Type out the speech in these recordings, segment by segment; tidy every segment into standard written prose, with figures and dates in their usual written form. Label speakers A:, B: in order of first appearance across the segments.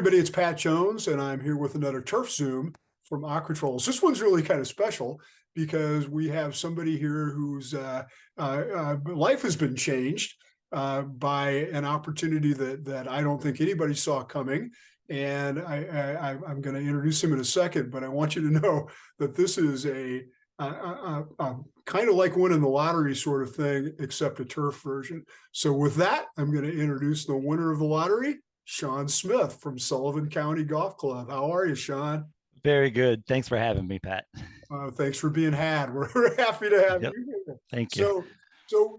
A: everybody, it's Pat Jones, and I'm here with another TurfZoom from Aquatrols. This one's really kind of special because we have somebody here whose life has been changed by an opportunity that I don't think anybody saw coming. And I'm going to introduce him in a second, but I want you to know that this is a kind of like winning the lottery sort of thing, except a turf version. So with that, I'm going to introduce the winner of the lottery, Shaun Smith from Sullivan County Golf Club. How are you, Shaun?
B: Very good. Thanks for having me, Pat.
A: Thanks for being had. We're happy to have
B: Yep.
A: you here.
B: Thank you.
A: So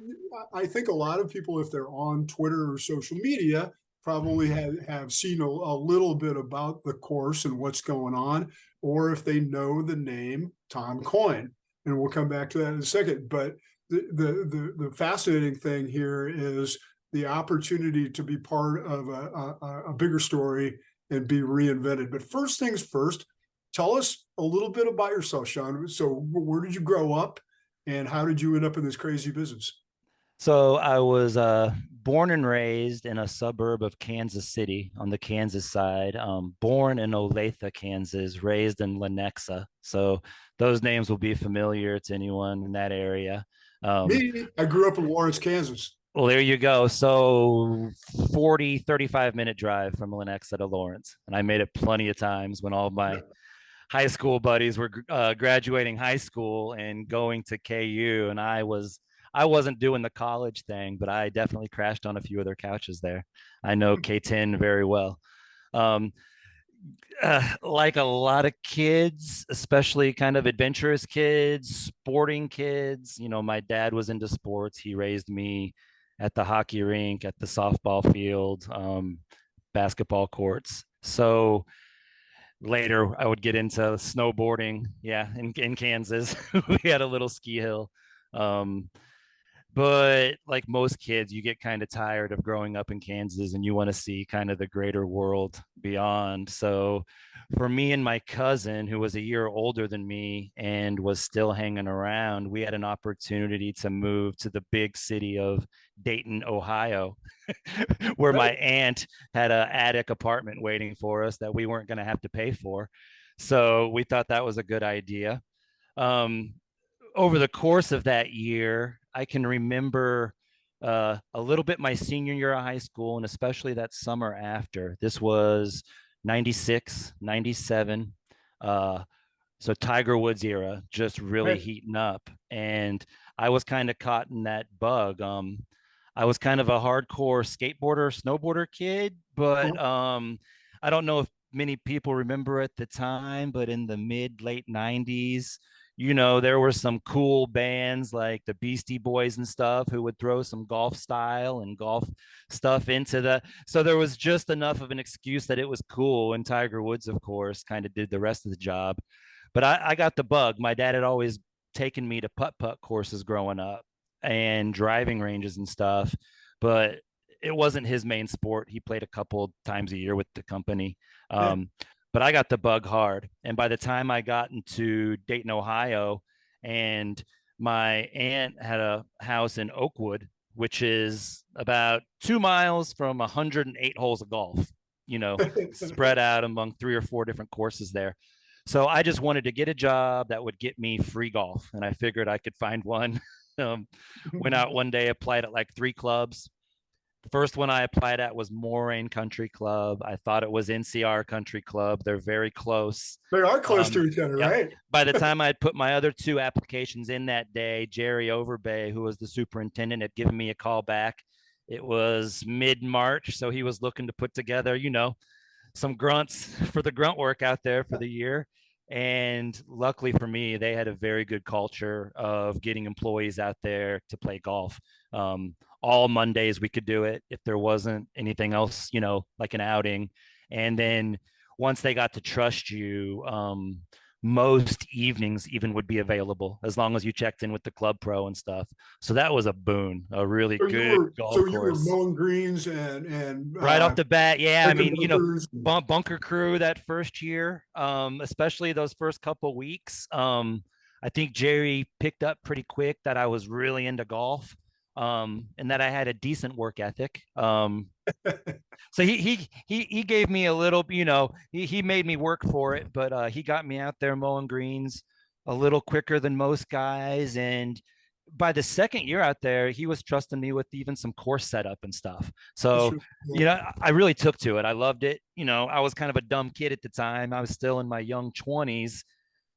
A: I think a lot of people, if they're on Twitter or social media, probably have seen a little bit about the course and what's going on, or if they know the name Tom Coyne, and we'll come back to that in a second. But the fascinating thing here is the opportunity to be part of a bigger story and be reinvented. But first things first, tell us a little bit about yourself, Shaun. So where did you grow up and how did you end up in this crazy business?
B: So I was born and raised in a suburb of Kansas City on the Kansas side. Born in Olathe, Kansas, raised in Lenexa. So those names will be familiar to anyone in that area. Um,
A: Me, I grew up in Lawrence, Kansas.
B: well, there you go. So 35-minute drive from Lenexa to Lawrence. And I made it plenty of times when all my high school buddies were graduating high school and going to KU, and I wasn't doing the college thing, but I definitely crashed on a few of their couches there. I know K10 very well. Um, like a lot of kids, especially kind of adventurous kids, sporting kids. My dad was into sports. He raised me at the hockey rink, at the softball field, basketball courts. So later I would get into snowboarding. Yeah, in Kansas, we had a little ski hill. Um, but like most kids, you get kind of tired of growing up in Kansas and you want to see kind of the greater world beyond. So for me and my cousin, who was a year older than me and was still hanging around, we had an opportunity to move to the big city of Dayton, Ohio, where my aunt had an attic apartment waiting for us that we weren't going to have to pay for. So we thought that was a good idea. Um, Over the course of that year, I can remember a little bit my senior year of high school, and especially that summer after. This was 96, 97. Uh, so Tiger Woods era, just really
A: Right.
B: heating up. And I was kind of caught in that bug. I was kind of a hardcore skateboarder, snowboarder kid, but I don't know if many people remember at the time, but in the late 90s, there were some cool bands like the Beastie Boys and stuff who would throw some golf style and golf stuff into so there was just enough of an excuse that it was cool. And Tiger Woods, of course, kind of did the rest of the job. But I got the bug. My dad had always taken me to putt courses growing up and driving ranges and stuff, but it wasn't his main sport. He played a couple times a year with the company.
A: Yeah.
B: Um, but I got the bug hard. And by the time I got into Dayton, Ohio, and my aunt had a house in Oakwood, which is about 2 miles from 108 holes of golf, spread out among 3 or 4 different courses there. So I just wanted to get a job that would get me free golf. And I figured I could find one. Went out one day, applied at like 3 clubs. The first one I applied at was Moraine Country Club. I thought it was NCR Country Club. They're very close.
A: They are close to each other,
B: Yeah.
A: right?
B: By the time I had put my other 2 applications in that day, Jerry Overbay, who was the superintendent, had given me a call back. It was mid-March, so he was looking to put together, some grunts for the grunt work out there for the year. And luckily for me, they had a very good culture of getting employees out there to play golf. All Mondays we could do it if there wasn't anything else, like an outing. And then once they got to trust you, most evenings even would be available as long as you checked in with the club pro and stuff. So that was a boon, a really good golf
A: You were
B: course.
A: mowing greens and
B: Right off the bat, yeah. I
A: making
B: mean,
A: bunkers.
B: bunker crew that first year, especially those first couple weeks. I think Jerry picked up pretty quick that I was really into golf, and that I had a decent work ethic. So he gave me a little, he made me work for it, but he got me out there mowing greens a little quicker than most guys. And by the second year out there, he was trusting me with even some course setup and stuff.
A: That's
B: So,
A: really cool.
B: I really took to it. I loved it. I was kind of a dumb kid at the time. I was still in my young 20s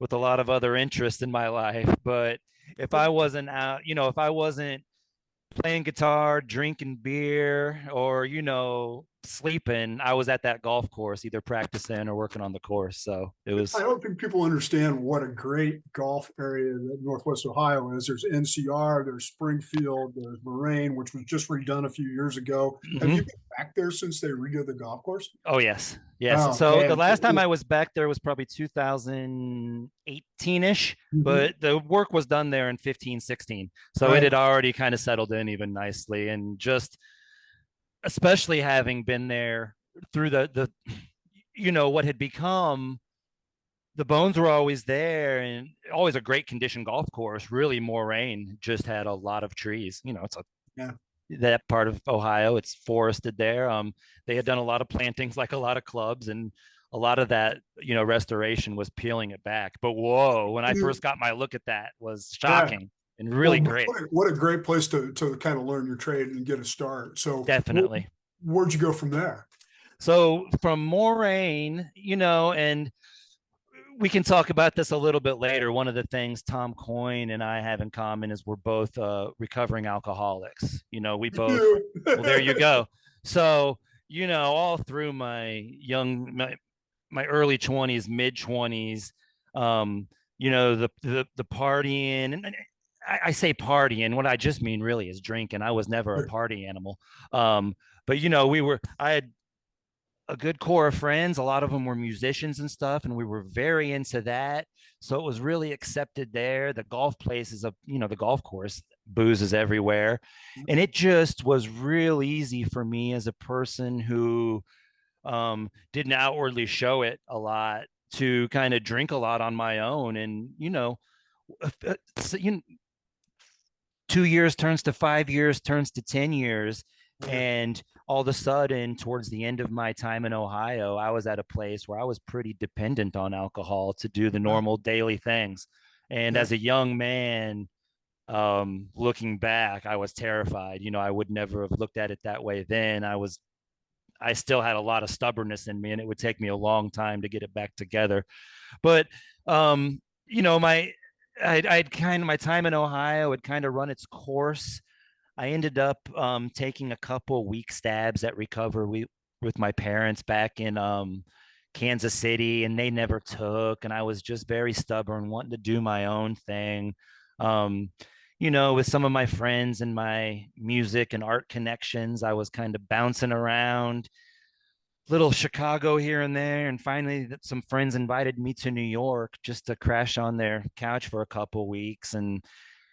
B: with a lot of other interests in my life. But if I wasn't out, if I wasn't playing guitar, drinking beer, or sleeping, I was at that golf course either practicing or working on the course. So it
A: I
B: was
A: don't think people understand what a great golf area that Northwest Ohio is. There's NCR, there's Springfield, there's Moraine, which was just redone a few years ago. Have you
B: mhm.
A: been back there since they redid the golf course?
B: Oh yes. Yes.
A: Oh
B: So the
A: man.
B: last time I was back there was probably 2018ish,
A: Mhm.
B: but the work was done there in 15, 16. So it
A: Right.
B: had already kind of settled in even nicely. And just especially having been there through the what had become, the bones were always there and always a great condition golf course. Really, Moraine just had a lot of trees. It's
A: Yeah.
B: that part of Ohio. It's forested there. They had done a lot of plantings, like a lot of clubs, and a lot of that, restoration was peeling it back. But whoa, when I first got my look at that, was
A: Yeah.
B: shocking and really
A: Well,
B: great.
A: what a great place to kind of learn your trade and get a start. So
B: Definitely.
A: where'd you go from there?
B: So from Moraine, and we can talk about this a little bit later. One of the things Tom Coyne and I have in common is we're both recovering alcoholics. We both, well, there you go. So, all through my early 20s, mid 20s, the partying, and I say partying, what I just mean really is drinking. I was never a party animal. Um, but I had a good core of friends. A lot of them were musicians and stuff, and we were very into that. So it was really accepted there. The golf places of, the golf course, booze is everywhere. And it just was real easy for me as a person who didn't outwardly show it a lot to kind of drink a lot on my own. And, so, 2 years turns to 5 years, turns to 10 years.
A: Yeah.
B: And all of a sudden, towards the end of my time in Ohio, I was at a place where I was pretty dependent on alcohol to do the
A: Yeah.
B: normal daily things. And
A: Yeah.
B: as a young man, looking back, I was terrified. I would never have looked at it that way then. I still had a lot of stubbornness in me, and it would take me a long time to get it back together. But my I'd kind of, my time in Ohio had kind of run its course. I ended up taking a couple weak stabs at recovery with my parents back in Kansas City, and they never took. And I was just very stubborn, wanting to do my own thing. Um, with some of my friends and my music and art connections, I was kind of bouncing around little Chicago here and there. And finally, some friends invited me to New York just to crash on their couch for a couple weeks. And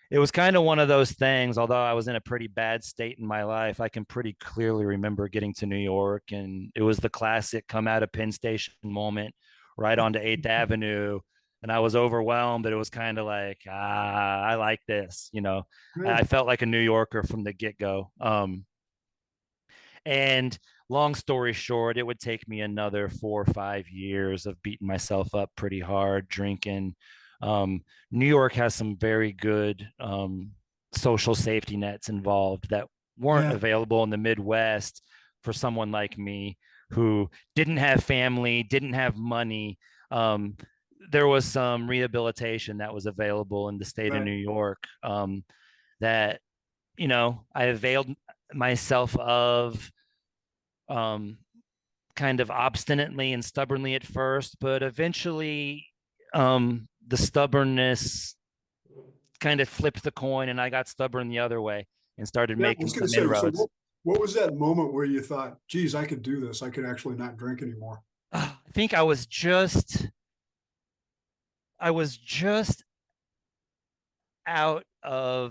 B: it was kind of one of those things. Although I was in a pretty bad state in my life, I can pretty clearly remember getting to New York, and it was the classic come out of Penn Station moment, right onto 8th Avenue. And I was overwhelmed, but it was kind of like, I like this.
A: Yeah.
B: I felt like a New Yorker from the get go. And long story short, it would take me another 4 or 5 years of beating myself up pretty hard, drinking. New York has some very good social safety nets involved that weren't
A: Yeah.
B: available in the Midwest for someone like me who didn't have family, didn't have money. There was some rehabilitation that was available in the state of
A: Right.
B: New York that, I availed myself of, um, kind of obstinately and stubbornly at first, but eventually the stubbornness kind of flipped the coin, and I got stubborn the other way and started
A: Yeah. I
B: making
A: was going to
B: some
A: say, so
B: inroads.
A: what was that moment where you thought, geez, I could do this. I could actually not drink anymore.
B: I think I was just I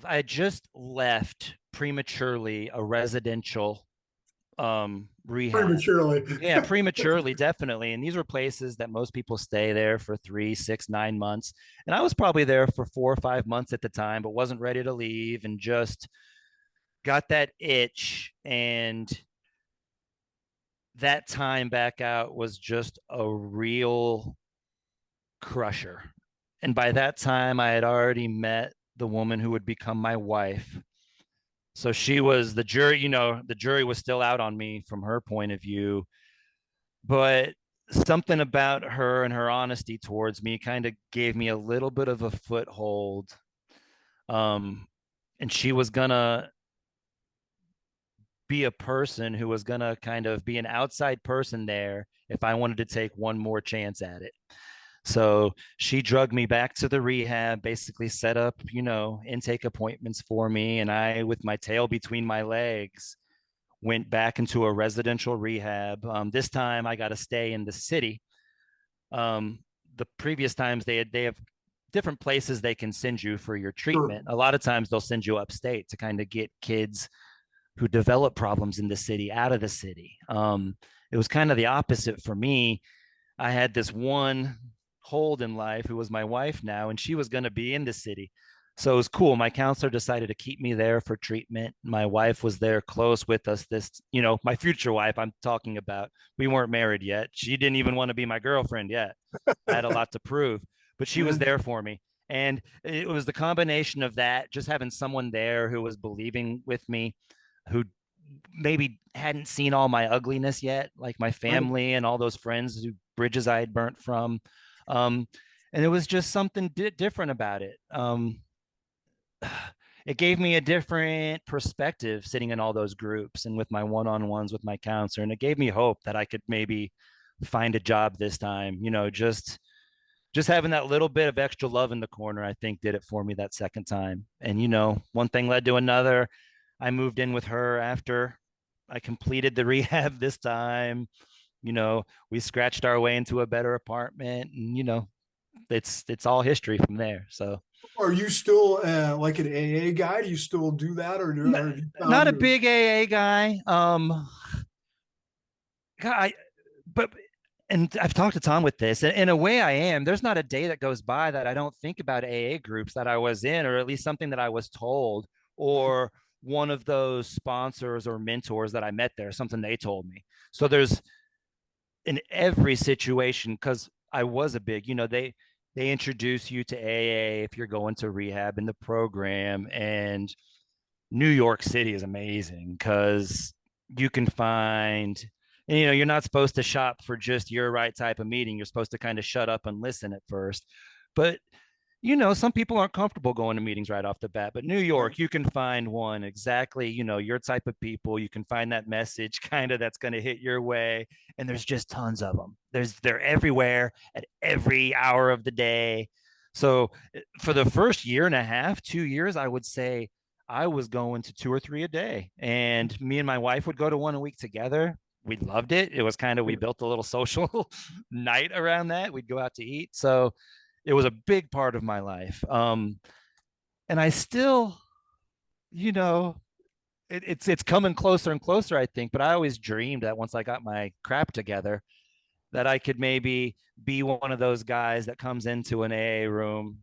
B: had just left prematurely a residential rehab.
A: Prematurely.
B: Yeah, prematurely, definitely. And these were places that most people stay there for 3, 6, 9 months. And I was probably there for 4 or 5 months at the time, but wasn't ready to leave and just got that itch. And that time back out was just a real crusher. And by that time, I had already met the woman who would become my wife. So she was the jury, the jury was still out on me from her point of view. But something about her and her honesty towards me kind of gave me a little bit of a foothold. Um, and she was going to be a person who was going to kind of be an outside person there if I wanted to take one more chance at it. So she drugged me back to the rehab, basically set up, intake appointments for me. And I, with my tail between my legs, went back into a residential rehab. This time I got to stay in the city. Um, the previous times they have different places they can send you for your
A: Sure.
B: treatment. A lot of times they'll send you upstate to kind of get kids who develop problems in the city out of the city. It was kind of the opposite for me. I had this one hold in life who was my wife now, and she was going to be in the city. So it was cool. My counselor decided to keep me there for treatment. My wife was there close with us. My future wife I'm talking about, we weren't married yet. She didn't even want to be my girlfriend yet. I had a lot to prove, but she was
A: Yeah.
B: there for me. And it was the combination of that, just having someone there who was believing with me, who maybe hadn't seen all my ugliness yet, like my
A: Right.
B: family and all those friends who bridges I had burnt from. Um, and it was just something different about it. It gave me a different perspective sitting in all those groups and with my one-on-ones with my counselor. And it gave me hope that I could maybe find a job this time, just having that little bit of extra love in the corner, I think did it for me that second time. And, one thing led to another. I moved in with her after I completed the rehab this time. We scratched our way into a better apartment, and it's all history from there. So
A: Are you still like an AA guy? Do you still do that, or have you
B: not
A: found
B: a
A: your?
B: big AA guy. I but and I've talked to Tom with this. In a way, I am. There's not a day that goes by that I don't think about AA groups that I was in, or at least something that I was told, or one of those sponsors or mentors that I met there, something they told me. So there's in every situation, because I was a big, they introduce you to AA if you're going to rehab in the program. And New York City is amazing because you can find, and, you're not supposed to shop for just your right type of meeting. You're supposed to kind of shut up and listen at first. But some people aren't comfortable going to meetings right off the bat, but New
A: Right.
B: York, you can find one exactly, your type of people. You can find that message kind of that's going to hit your way. And there's just tons of them. They're everywhere at every hour of the day. So for the first year and a half, 2 years, I would say I was going to two or three a day. And me and my wife would go to one a week together. We loved it. It was kind of, we built a little social night around that. We'd go out to eat. So it was a big part of my life. And I still, you know, it's coming closer and closer, I think. But I always dreamed that once I got my crap together, that I could maybe be one of those guys that comes into an AA room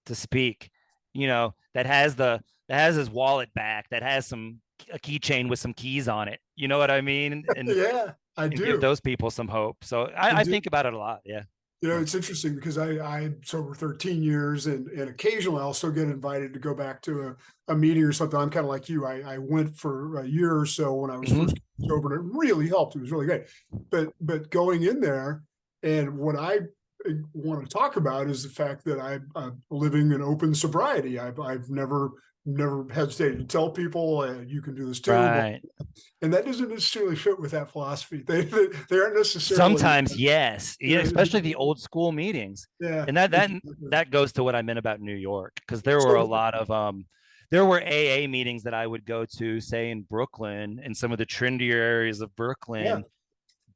B: to speak, that has his wallet back, that has a keychain with some keys on it. You know what I mean? And
A: Yeah, I
B: give
A: do.
B: those people some hope. So
A: And
B: I think about it a lot. Yeah. Yeah.
A: it's interesting because I sober 13 years, and occasionally I'll still get invited to go back to a meeting or something. I'm kind of like you. I went for a year or so when I was
B: Mm-hmm.
A: first sober, and it really helped. It was really great. But going in there, and what I want to talk about is the fact that I'm living an open sobriety. I've never hesitated to tell people you can do this too,
B: Right.
A: and that doesn't necessarily fit with that philosophy. They aren't necessarily
B: Sometimes, yes, yeah,
A: yeah,
B: especially the old school meetings,
A: yeah,
B: and that that
A: exactly.
B: that goes to what I meant about New York, because there were a
A: So
B: lot of there were AA meetings that I would go to, say in Brooklyn, in some of the trendier areas of
A: yeah,
B: Brooklyn,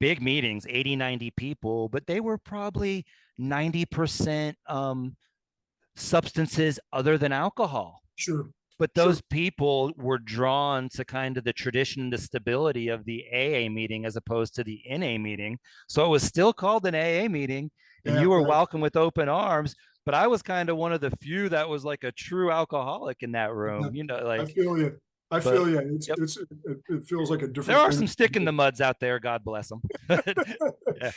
B: big meetings, 80, 90 people, but they were probably 90% substances other than alcohol.
A: sure,
B: But
A: sure,
B: those people were drawn to kind of the tradition, the stability of the AA meeting as opposed to the NA meeting. So it was still called an AA meeting, and
A: yeah,
B: you were
A: right.
B: welcome with open arms. But I was kind of one of the few that was like a true alcoholic in that
A: Yeah,
B: room,
A: I
B: like,
A: feel you. I
B: But
A: feel yeah,
B: yep,
A: it feels like a
B: there
A: different
B: are
A: energy.
B: some stick in the muds out there. God bless them. Yeah.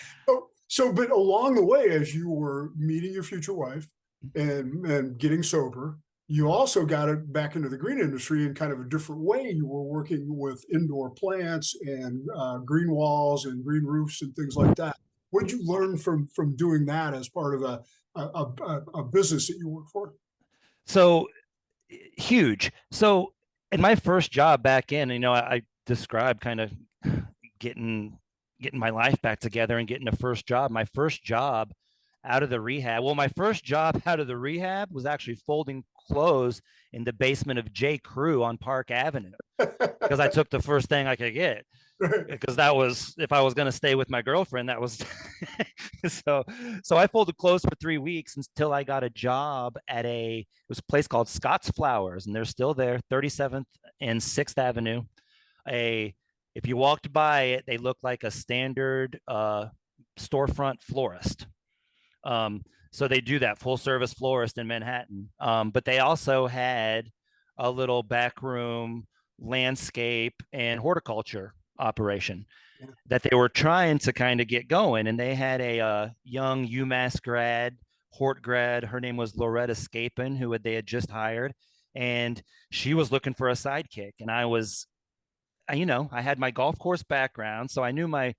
A: But along the way, as you were meeting your future wife and getting sober, you also got it back into the green industry in kind of a different way. You were working with indoor plants and green walls and green roofs and things like that. What did you learn from doing that as part of a business that you work for?
B: So huge. So in my first job back in, I described kind of getting getting my life back together and getting a first job. My first job out of the rehab. Well, my first job out of the rehab was actually folding clothes in the basement of J. Crew on Park Avenue because I took the first thing I could get. Because that was, if I was going to stay with my girlfriend, that was so. So I folded clothes for 3 weeks until I got a job at it was a place called Scott's Flowers, and they're still there, 37th and 6th Avenue. A If you walked by it, they looked like a standard storefront florist. So they do that, full service florist in Manhattan. But they also had a little back room landscape and horticulture operation
A: Yeah.
B: that they were trying to kind of get going. And they had a young UMass grad, Hort grad. Her name was Loretta Scapin, they had just hired. And she was looking for a sidekick. And I had my golf course background. So I knew I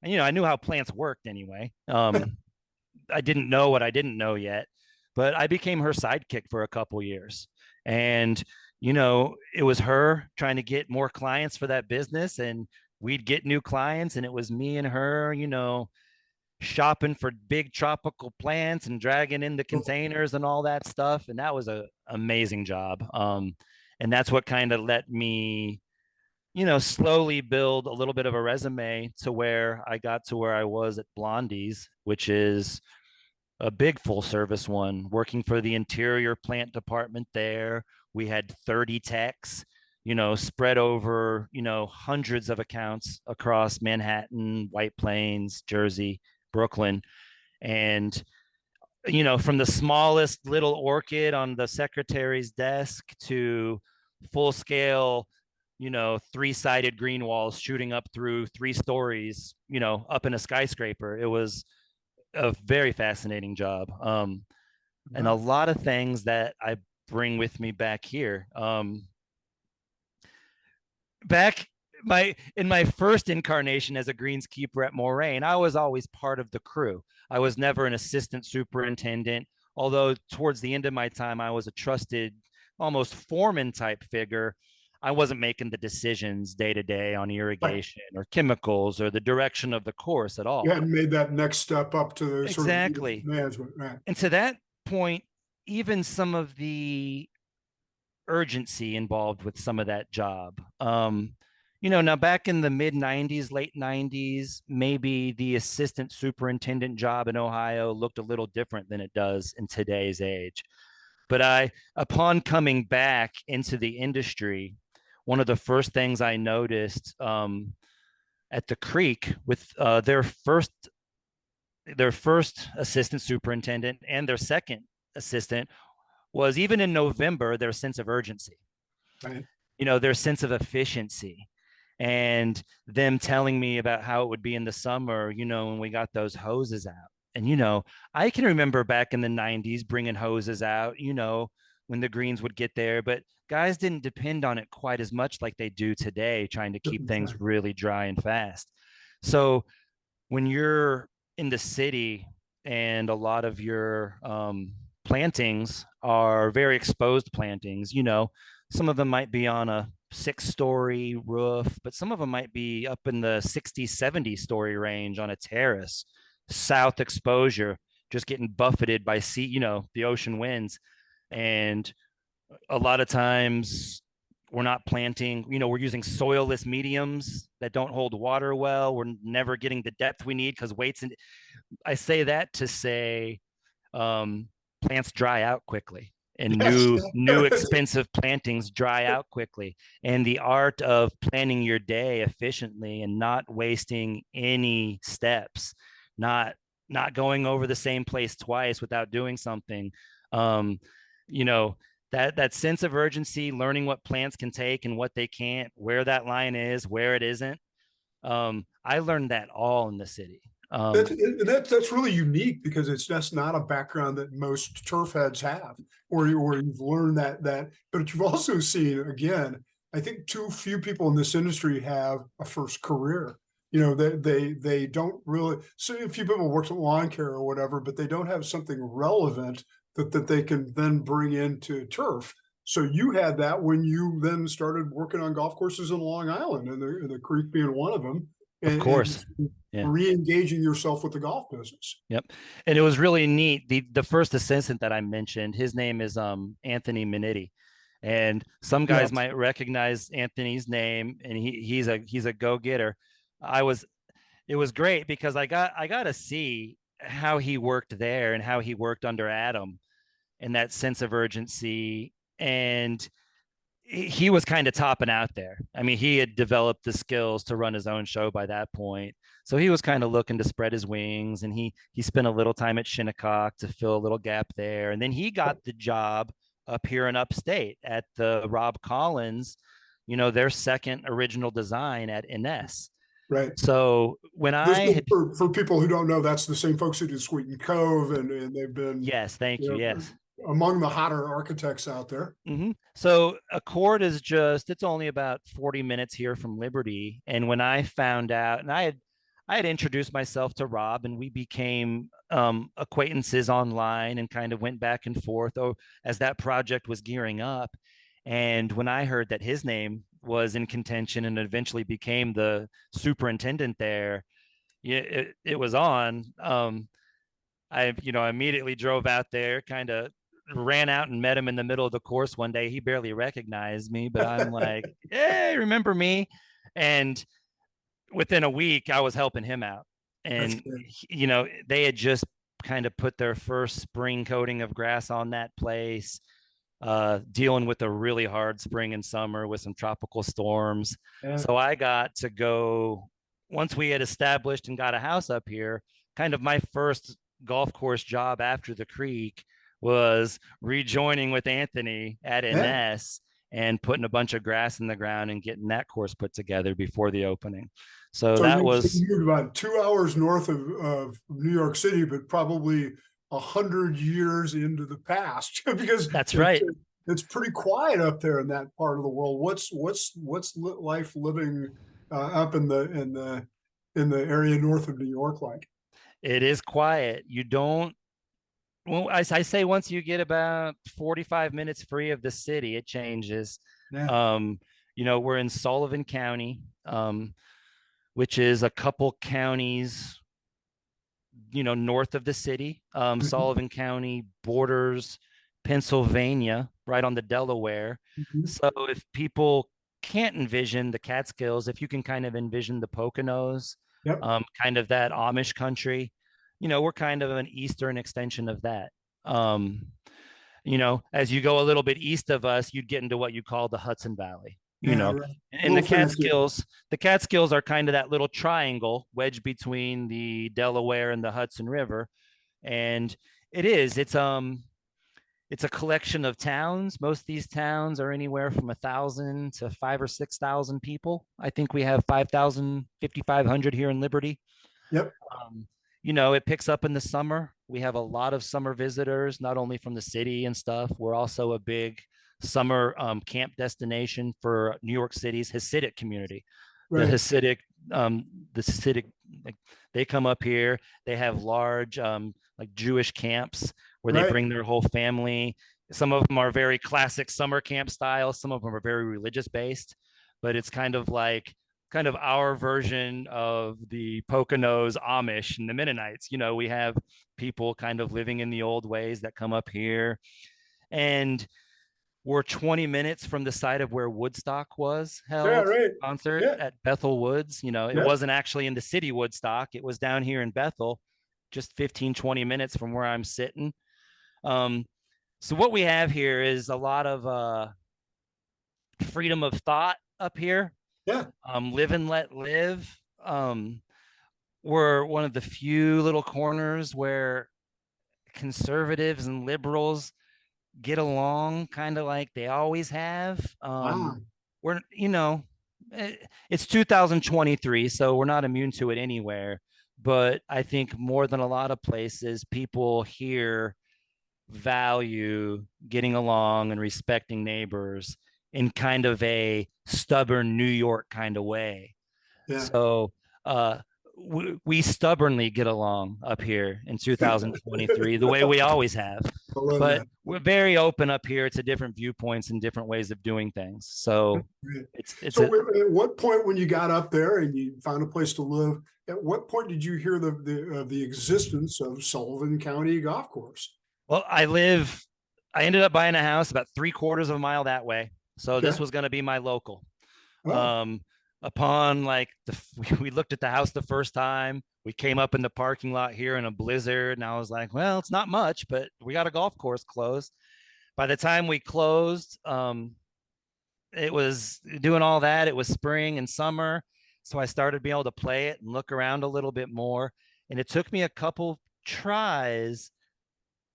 B: knew how plants worked anyway. I didn't know what I didn't know yet, but I became her sidekick for a couple years. And, it was her trying to get more clients for that business, and we'd get new clients, and it was me and her, shopping for big tropical plants and dragging in the containers and all that stuff. And that was a amazing job. And that's what kind of let me, slowly build a little bit of a resume to where I got to where I was at Blondie's, which is a big full service one, working for the interior plant department there. We had 30 techs, spread over, hundreds of accounts across Manhattan, White Plains, Jersey, Brooklyn. And, from the smallest little orchid on the secretary's desk to full scale, three-sided green walls shooting up through 3 stories, up in a skyscraper. It was a very fascinating job. And a lot of things that I bring with me back here. Back in my first incarnation as a greenskeeper at Moraine, I was always part of the crew. I was never an assistant superintendent, although towards the end of my time, I was a trusted, almost foreman type figure. I wasn't making the decisions day to day on
A: Right.
B: irrigation or chemicals or the direction of the course at
A: You
B: all.
A: hadn't made that next step up to the sort of
B: Exactly.
A: management, right?
B: And to that point, even some of the urgency involved with some of that job. Now back in the mid 90s, late 90s, maybe the assistant superintendent job in Ohio looked a little different than it does in today's age. But upon coming back into the industry, one of the first things I noticed at the Creek with their first assistant superintendent and their second assistant was, even in November, their sense of urgency,
A: Right.
B: their sense of efficiency, and them telling me about how it would be in the summer, when we got those hoses out. And, I can remember back in the 90s bringing hoses out, when the greens would get there, but guys didn't depend on it quite as much like they do today, trying to keep things really dry and fast. So when you're in the city and a lot of your plantings are very exposed plantings, some of them might be on a 6-story roof, but some of them might be up in the 60, 70-story range on a terrace, south exposure, just getting buffeted by the ocean winds. And a lot of times we're not planting, we're using soilless mediums that don't hold water well. We're never getting the depth we need because weights. And I say that to say plants dry out quickly, and
A: Yes.
B: new expensive plantings dry out quickly. And the art of planning your day efficiently and not wasting any steps, not going over the same place twice without doing something. um you know that sense of urgency, learning what plants can take and what they can't, where that line is, where it isn't. I learned that all in the city.
A: That's really unique because it's just not a background that most turf heads have, or you've learned that. But you've also seen again. I think too few people in this industry have a first career. They don't really. So a few people work at lawn care or whatever, but they don't have something relevant that they can then bring into turf. So you had that when you then started working on golf courses in Long Island, and the Creek being one of them,
B: Of
A: and
B: course. Yeah.
A: re-engaging yourself with the golf business.
B: Yep. And it was really neat. The first assistant that I mentioned, his name is Anthony Minetti. And some guys
A: Yes,
B: might recognize Anthony's name, and he's a go-getter. I was It was great because I got to see how he worked there and how he worked under Adam, and that sense of urgency. And he was kind of topping out there. I mean, he had developed the skills to run his own show by that point. So he was kind of looking to spread his wings, and he spent a little time at Shinnecock to fill a little gap there. And then he got the job up here in upstate at the Rob Collins, their second original design at Ines.
A: right.
B: So when
A: This
B: I had
A: for people who don't know, that's the same folks who did Sweeten Cove, and they've been,
B: yes, thank you. Yes.
A: among the hotter architects out there.
B: So Accord is it's only about 40 minutes here from Liberty. And when I found out, and I had introduced myself to Rob, and we became acquaintances online and kind of went back and forth as that project was gearing up. And when I heard that his name was in contention and eventually became the superintendent there, yeah, it was on. I immediately drove out there, kind of ran out and met him in the middle of the course one day. He barely recognized me, but I'm like, hey, remember me? And within a week, I was helping him out.
A: That's
B: And,
A: good.
B: they had just kind of put their first spring coating of grass on that place, dealing with a really hard spring and summer with some tropical storms.
A: Yeah.
B: So I got to go, once we had established and got a house up here, kind of my first golf course job after the creek was rejoining with Anthony at
A: Yeah.
B: Ines and putting a bunch of grass in the ground and getting that course put together before the opening. So
A: So
B: that
A: you
B: was
A: moved about 2 hours north of New York City, but probably 100 years into the past because
B: that's right.
A: it's pretty quiet up there in that part of the world. What's life living up in the area north of New York like?
B: It is quiet. You don't Well, I say once you get about 45 minutes free of the city, it changes.
A: Yeah.
B: Um, we're in Sullivan County, which is a couple counties, north of the city.
A: Mhm.
B: Sullivan County borders Pennsylvania, right on the Delaware.
A: Mhm.
B: So if people can't envision the Catskills, if you can kind of envision the Poconos,
A: Yep.
B: kind of that Amish country, we're kind of an eastern extension of that. Um, as you go a little bit east of us, you'd get into what you call the Hudson Valley.
A: Yeah. Right. A
B: And
A: little fancier.
B: The Catskills are kind of that little triangle wedged between the Delaware and the Hudson River. And it's a collection of towns. Most of these towns are anywhere from 1,000 to 5 or 6,000 people. I think we have 5,000, 5,500 here in Liberty.
A: Yep.
B: Um, it picks up in the summer. We have a lot of summer visitors, not only from the city and stuff. We're also a big summer camp destination for New York City's Hasidic community. The
A: Right.
B: Hasidic, the Hasidic, like, they come up here. They have large, like Jewish camps where they
A: Right.
B: bring their whole family. Some of them are very classic summer camp style. Some of them are very religious based, but it's kind of our version of the Poconos Amish and the Mennonites. We have people kind of living in the old ways that come up here. And we're 20 minutes from the site of where Woodstock was
A: Yeah.
B: held
A: Right.
B: concert
A: Yeah.
B: at Bethel Woods. It
A: Yeah.
B: wasn't actually in the city Woodstock. It was down here in Bethel, just 15, 20 minutes from where I'm sitting. Um, so what we have here is a lot of freedom of thought up here.
A: Yeah.
B: Live and let live. We're one of the few little corners where conservatives and liberals get along kind of like they always have.
A: Wow.
B: We're, it's 2023, so we're not immune to it anywhere. But I think more than a lot of places, people here value getting along and respecting neighbors in kind of a stubborn New York kind of way.
A: Yeah.
B: So uh, we stubbornly get along up here in 2023, the way we always have.
A: I love
B: But
A: that.
B: we're very open up here to different viewpoints and different ways of doing things. So
A: Great.
B: it's
A: So
B: a
A: at what point when you got up there and you found a place to live, at what point did you hear the existence of Sullivan County Golf Course?
B: well, I ended up buying a house about 3/4 of a mile that way. So this
A: Okay.
B: was going to be my local.
A: Oh,
B: Um, upon like we looked at the house the first time, we came up in the parking lot here in a blizzard, and I was like, well, it's not much, but we got a golf course closed. By the time we closed, it was doing all that. It was spring and summer, so I started being able to play it and look around a little bit more. And it took me a couple tries,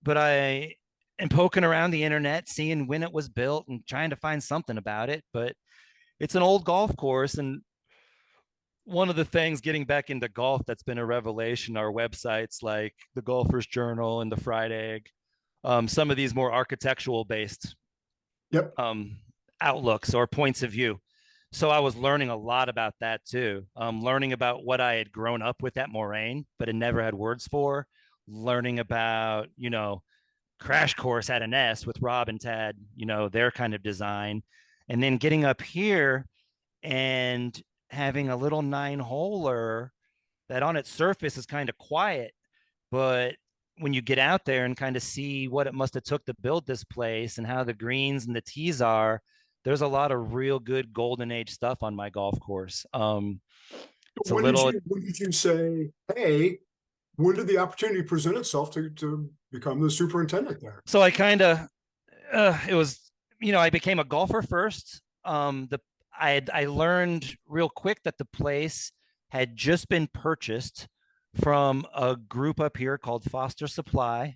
B: but I am poking around the internet, seeing when it was built and trying to find something about it. But it's an old golf course, and one of the things getting back into golf that's been a revelation are websites like the Golfers Journal and the Fried Egg, some of these more architectural based
A: yep.
B: um, outlooks or points of view. So I was learning a lot about that too, learning about what I had grown up with at Moraine, but had never had words for, learning about, Crash Course at an S with Rob and Tad, their kind of design. And then getting up here and having a little 9-holer that on its surface is kind of quiet, but when you get out there and kind of see what it must have took to build this place and how the greens and the tees are, there's a lot of real good golden age stuff on my golf course. It's a little
A: When did you say, hey, when did the opportunity present itself to become the superintendent there?
B: so I kind of it was, I became a golfer first. The I learned real quick that the place had just been purchased from a group up here called Foster Supply.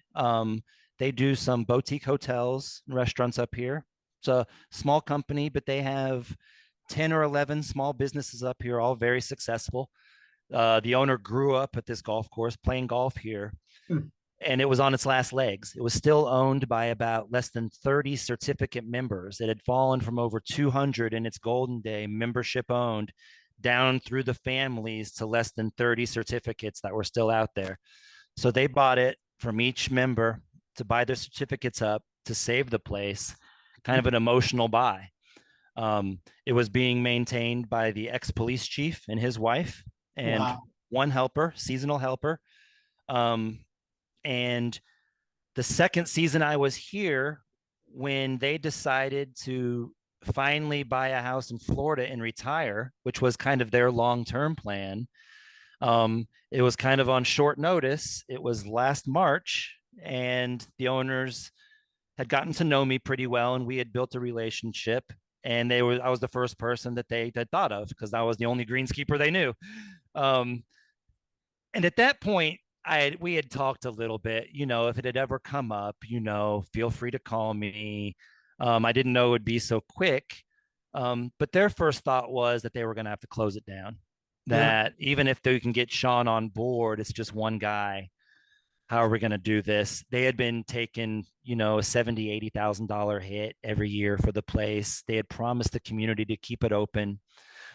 B: They do some boutique hotels and restaurants up here. It's a small company, but they have 10 or 11 small businesses up here, all very successful. The owner grew up at this golf course playing golf here,
A: Hmm.
B: and it was on its last legs. It was still owned by about less than 30 certificate members. It had fallen from over 200 in its golden day, membership owned, down through the families to less than 30 certificates that were still out there. So they bought it from each member to buy their certificates up to save the place, kind of an emotional buy. It was being maintained by the ex-police chief and his wife and
A: Wow.
B: one helper, seasonal helper. Um, and the second season I was here, when they decided to finally buy a house in Florida and retire, which was kind of their long-term plan, it was kind of on short notice. It was last March, and the owners had gotten to know me pretty well, and we had built a relationship. And I was the first person that they had thought of because I was the only greenskeeper they knew. Um, and at that point, we had talked a little bit, if it had ever come up, feel free to call me. I didn't know it would be so quick. But their first thought was that they were going to have to close it down.
A: Yeah.
B: That even if they can get Shaun on board, it's just one guy. How are we going to do this? They had been taking, a $70,000-$80,000 hit every year for the place. They had promised the community to keep it open.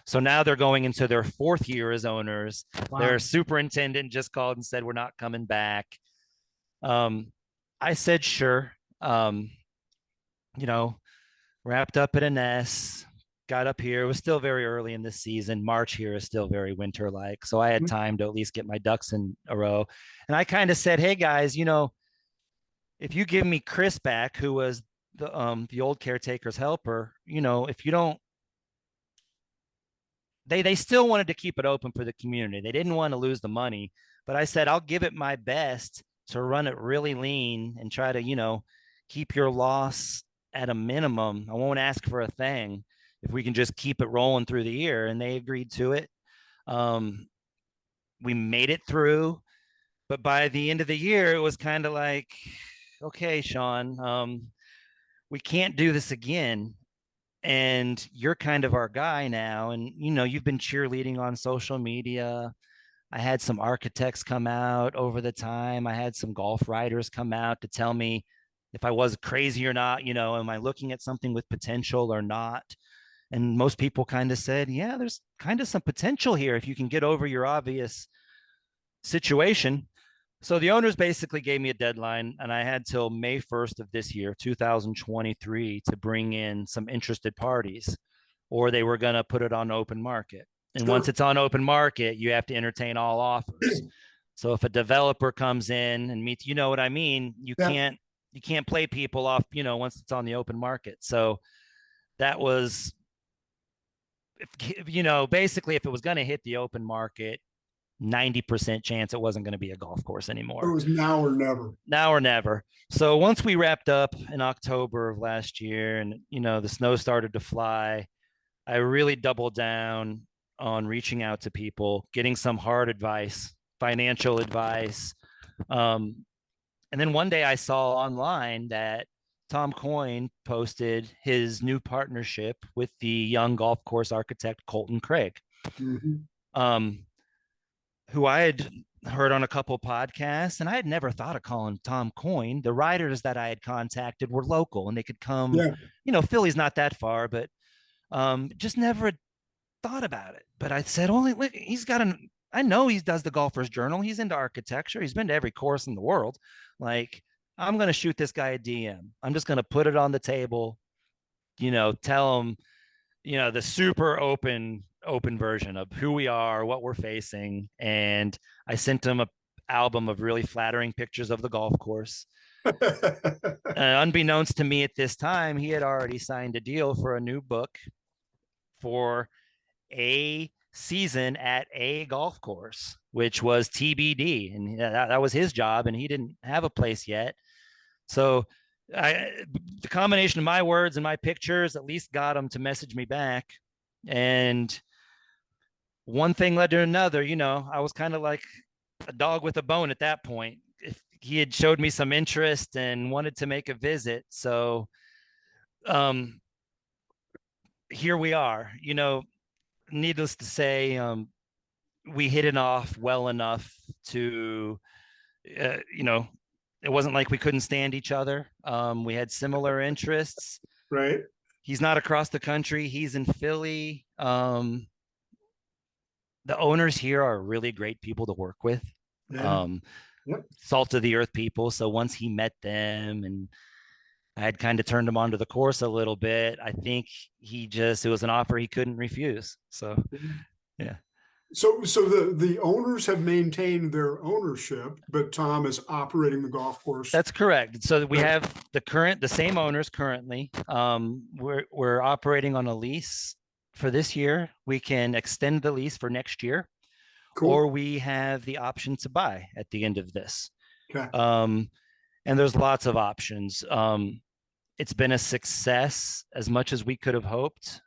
B: So now they're going into their fourth year as owners.
A: Wow.
B: Their superintendent just called and said, we're not coming back. I said, sure. Um, you know, Wrapped up at an S, got up here. It was still very early in the season. March here is still very winter like. So I had time to at least get my ducks in a row. And I kind of said, hey guys, if you give me Chris back, who was the old caretaker's helper, if you don't, they still wanted to keep it open for the community. They didn't want to lose the money, but I said I'll give it my best to run it really lean and try to, keep your loss at a minimum. I won't ask for a thing if we can just keep it rolling through the year. And they agreed to it. Um, we made it through, but by the end of the year, it was kind of like, okay, Shaun, we can't do this again. And you're kind of our guy now. And, you've been cheerleading on social media. I had some architects come out over the time. I had some golf writers come out to tell me if I was crazy or not, am I looking at something with potential or not? And most people kind of said, yeah, there's kind of some potential here if you can get over your obvious situation. So the owners basically gave me a deadline, and I had till May 1st of this year, 2023, to bring in some interested parties, or they were going to put it on open market. And once
A: Sure.
B: it's on open market, you have to entertain all offers. So if a developer comes in and meets, you know what I mean,
A: Yeah.
B: you can't play people off, once it's on the open market. So that was, basically if it was going to hit the open market, 90% chance it wasn't going to be a golf course
A: It
B: anymore.
A: was now or never.
B: Now or never. So once we wrapped up in October of last year and, the snow started to fly, I really doubled down on reaching out to people, getting some hard advice, financial advice. And then one day I saw online that Tom Coyne posted his new partnership with the young golf course architect Colton Craig,
A: Mm-hmm.
B: who I had heard on a couple podcasts, and I had never thought of calling Tom Coyne. The writers that I had contacted were local and they could come,
A: Yeah.
B: Philly's not that far, but just never thought about it. But I said, only he's got I know he does the Golfer's Journal. He's into architecture. He's been to every course in the world. Like, I'm going to shoot this guy a DM. I'm just going to put it on the table, tell him, the super open version of who we are, what we're facing. And I sent him a album of really flattering pictures of the golf course. Unbeknownst to me at this time, he had already signed a deal for a new book for a season at a golf course, which was TBD. And that was his job, and he didn't have a place yet. So the combination of my words and my pictures at least got him to message me back. And one thing led to another. I was kind of like a dog with a bone at that point. If he had showed me some interest and wanted to make a visit. So here we are. Needless to say, we hit it off well enough to, it wasn't like we couldn't stand each other. We had similar interests.
A: Right.
B: He's not across the country. He's in Philly. The owners here are really great people to work with.
A: Yeah. Yep.
B: Salt of the earth people. So once he met them and I had kind of turned him onto the course a little bit, I think it was an offer he couldn't refuse. So, yeah.
A: So the owners have maintained their ownership, but Tom is operating the golf course.
B: That's correct. So we have the same owners currently. We're operating on a lease for this year. We can extend the lease for next year,
A: Cool.
B: or we have the option to buy at the end of this.
A: Okay.
B: And there's lots of options. It's been a success as much as we could have hoped.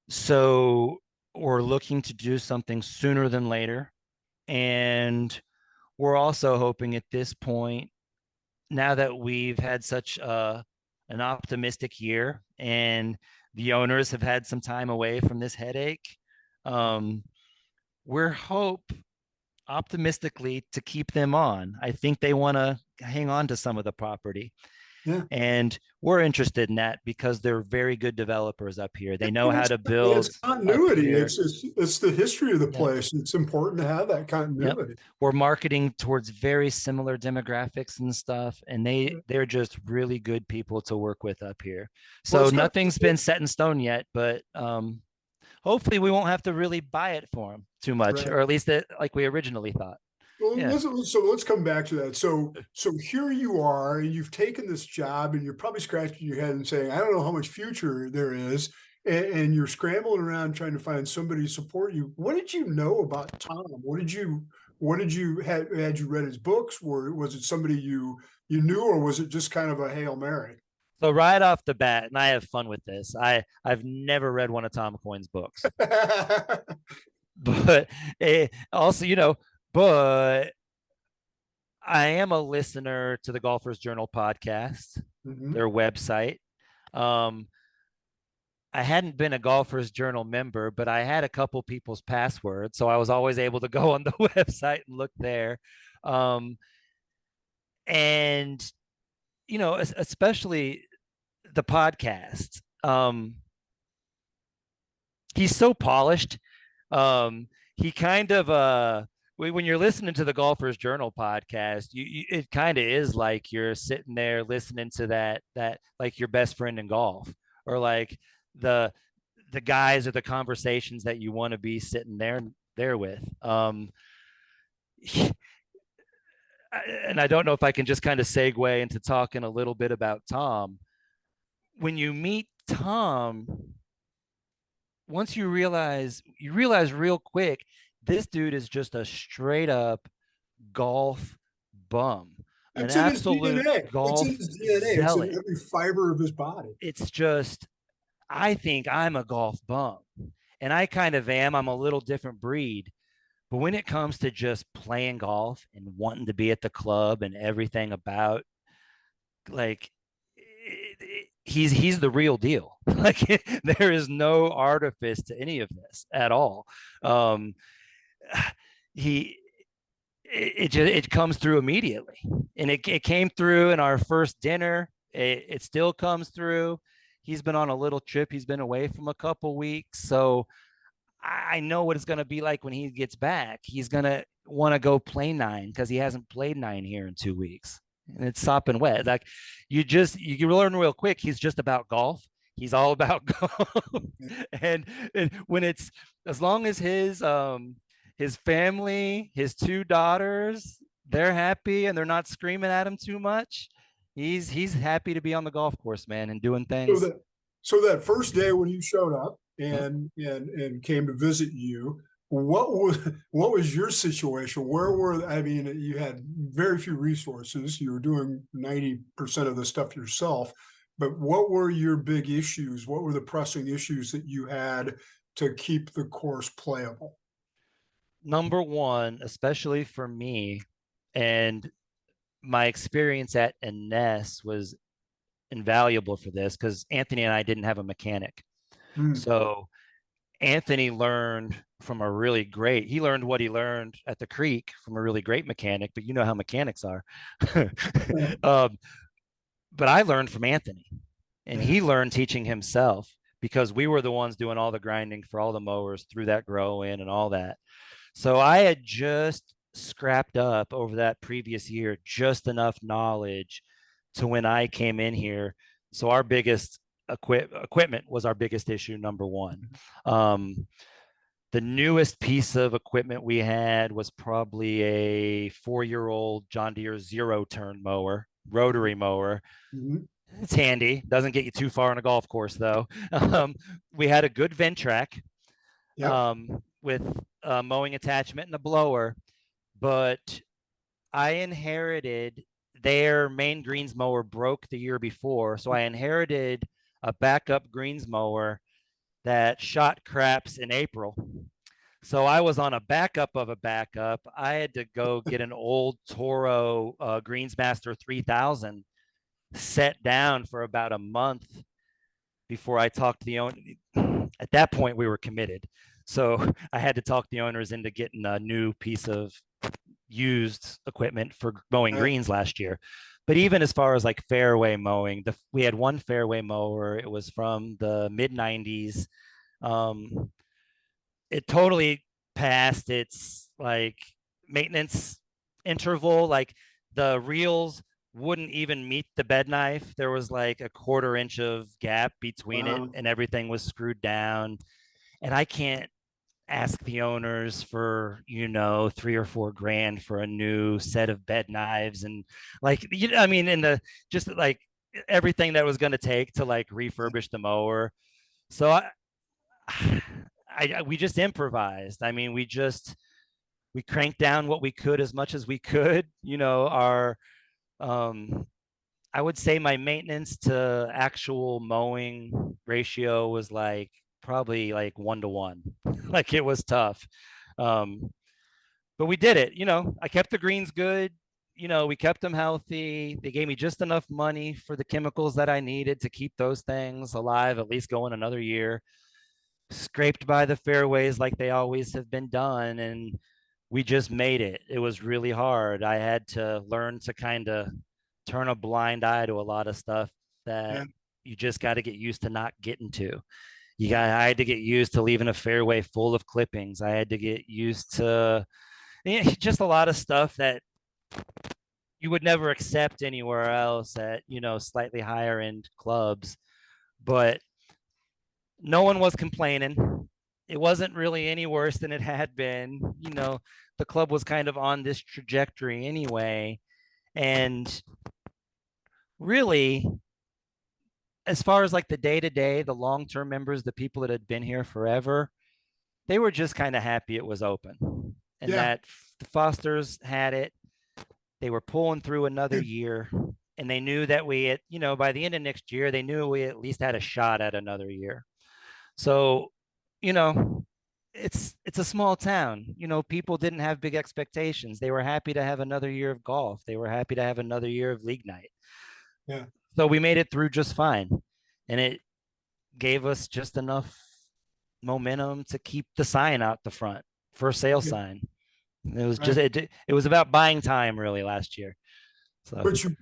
B: So we're looking to do something sooner than later. And we're also hoping at this point, now that we've had such an optimistic year and the owners have had some time away from this headache, we're optimistically to keep them on. I think they want to hang on to some of the property.
A: Yeah.
B: And we're interested in that because they're very good developers up here. They know how to build.
A: It's continuity. It's the history of the place. It's important to have that continuity.
B: Yep. We're marketing towards very similar demographics and stuff, and they're just really good people to work with up here. So nothing's been set in stone yet, but hopefully we won't have to really buy it for them too much, or at least like we originally thought.
A: Well, let's come back to that. So here you are, and you've taken this job, and you're probably scratching your head and saying, "I don't know how much future there is," and you're scrambling around trying to find somebody to support you. What did you know about Tom? Had you read his books, or was it somebody you knew, or was it just kind of a Hail Mary?
B: So right off the bat, and I have fun with this, I've never read one of Tom Coyne's books, but also, but I am a listener to the Golfer's Journal podcast.
A: Mhm.
B: their website. Um, I hadn't been a Golfer's Journal member, but I had a couple people's passwords, so I was always able to go on the website and look there. Um, and especially the podcast. He's so polished. He kind of when you're listening to the Golfer's Journal podcast, it kind of is like you're sitting there listening to that like your best friend in golf, or like the the guys or the conversations that you want to be sitting there with. And I don't know if I can just kind of segue into talking a little bit about Tom. When you meet Tom, once you realize real quick, this dude is just a straight up golf bum, an
A: It's in his
B: absolute
A: DNA. It's in
B: golf
A: his DNA. It's in
B: zealot.
A: every fiber of his body.
B: It's just, I think I'm a golf bum, and I kind of am. I'm a little different breed. But when it comes to just playing golf and wanting to be at the club and everything about, like, he's the real deal. Like, there is no artifice to any of this at all. Um, he it comes through immediately, and it came through in our first dinner. It still comes through. He's been on a little trip. He's been away from a couple weeks, so I know what it's going to be like when he gets back. He's going to want to go play nine because he hasn't played nine here in 2 weeks. And it's sopping wet. Like, you learn real quick. He's just about golf. He's all about golf. and when it's, as long as his family, his two daughters, they're happy and they're not screaming at him too much, he's happy to be on the golf course, man, and doing
A: So
B: things.
A: that so that first day when you showed up and came to visit you, what was your situation? Where were I mean, you had very few resources. You were doing 90% of the stuff yourself, but what were your big issues? What were the pressing issues that you had to keep the course playable?
B: Number one, especially for me, and my experience at Ines was invaluable for this, because Anthony and I didn't have a mechanic.
A: Hmm.
B: So Anthony learned from a really great, he learned what he learned at the creek from a really great mechanic, but you know how mechanics are.
A: Yeah.
B: um, but I learned from Anthony, and
A: Yeah.
B: he learned teaching himself, because we were the ones doing all the grinding for all the mowers through that grow in and all that. So I had just scrapped up over that previous year just enough knowledge to when I came in here. So our biggest equipment was our biggest issue, number one. Um, the newest piece of equipment we had was probably a 4-year-old John Deere zero turn mower, rotary mower.
A: Mhm.
B: It's handy, doesn't get you too far on a golf course though. We had a good Ventrac,
A: Yep.
B: with a mowing attachment and a blower, but I inherited, their main greens mower broke the year before. So I inherited a backup greens mower that shot craps in April. So I was on a backup of a backup. I had to go get an old Toro Greensmaster 3000 set down for about a month before I talked to the owner. At that point, we were committed. So I had to talk the owners into getting a new piece of used equipment for mowing
A: Right.
B: greens last year. But even as far as like fairway mowing, we had one fairway mower. It was from the mid 90s. Um, it totally passed its like maintenance interval. Like, the reels wouldn't even meet the bed knife. There was like a 1/4 inch of gap between it,
A: Wow.
B: and everything was screwed down. And I can't ask the owners for 3 or 4 grand for a new set of bed knives, and like, I mean, in the just like everything that was going to take to like refurbish the mower. So we just improvised. I mean, we cranked down what we could as much as we could. Our um I would say my maintenance to actual mowing ratio was like probably like 1 to 1. Like, it was tough. Um, but we did it. I kept the greens good. we kept them healthy. They gave me just enough money for the chemicals that I needed to keep those things alive, at least going another year. Scraped by the fairways like they always have been done. And we just made it. It was really hard. I had to learn to kind of turn a blind eye to a lot of stuff that
A: Yeah.
B: you just got to get used to not getting to. I had to get used to leaving a fairway full of clippings. I had to get used to just a lot of stuff that you would never accept anywhere else at, slightly higher end clubs. But no one was complaining. It wasn't really any worse than it had been. The club was kind of on this trajectory anyway. And really, as far as like the day to day, the long term members, the people that had been here forever, they were just kind of happy it was open and
A: Yeah.
B: that the Fosters had it. They were pulling through another year, and they knew that we had, by the end of next year, they knew we at least had a shot at another year. So, you know, it's a small town. People didn't have big expectations. They were happy to have another year of golf. They were happy to have another year of league night.
A: Yeah.
B: So we made it through just fine. And it gave us just enough momentum to keep the sign out the front for sale
A: Okay.
B: sign. It was just
A: Right.
B: it was about buying time really last year. So
A: But you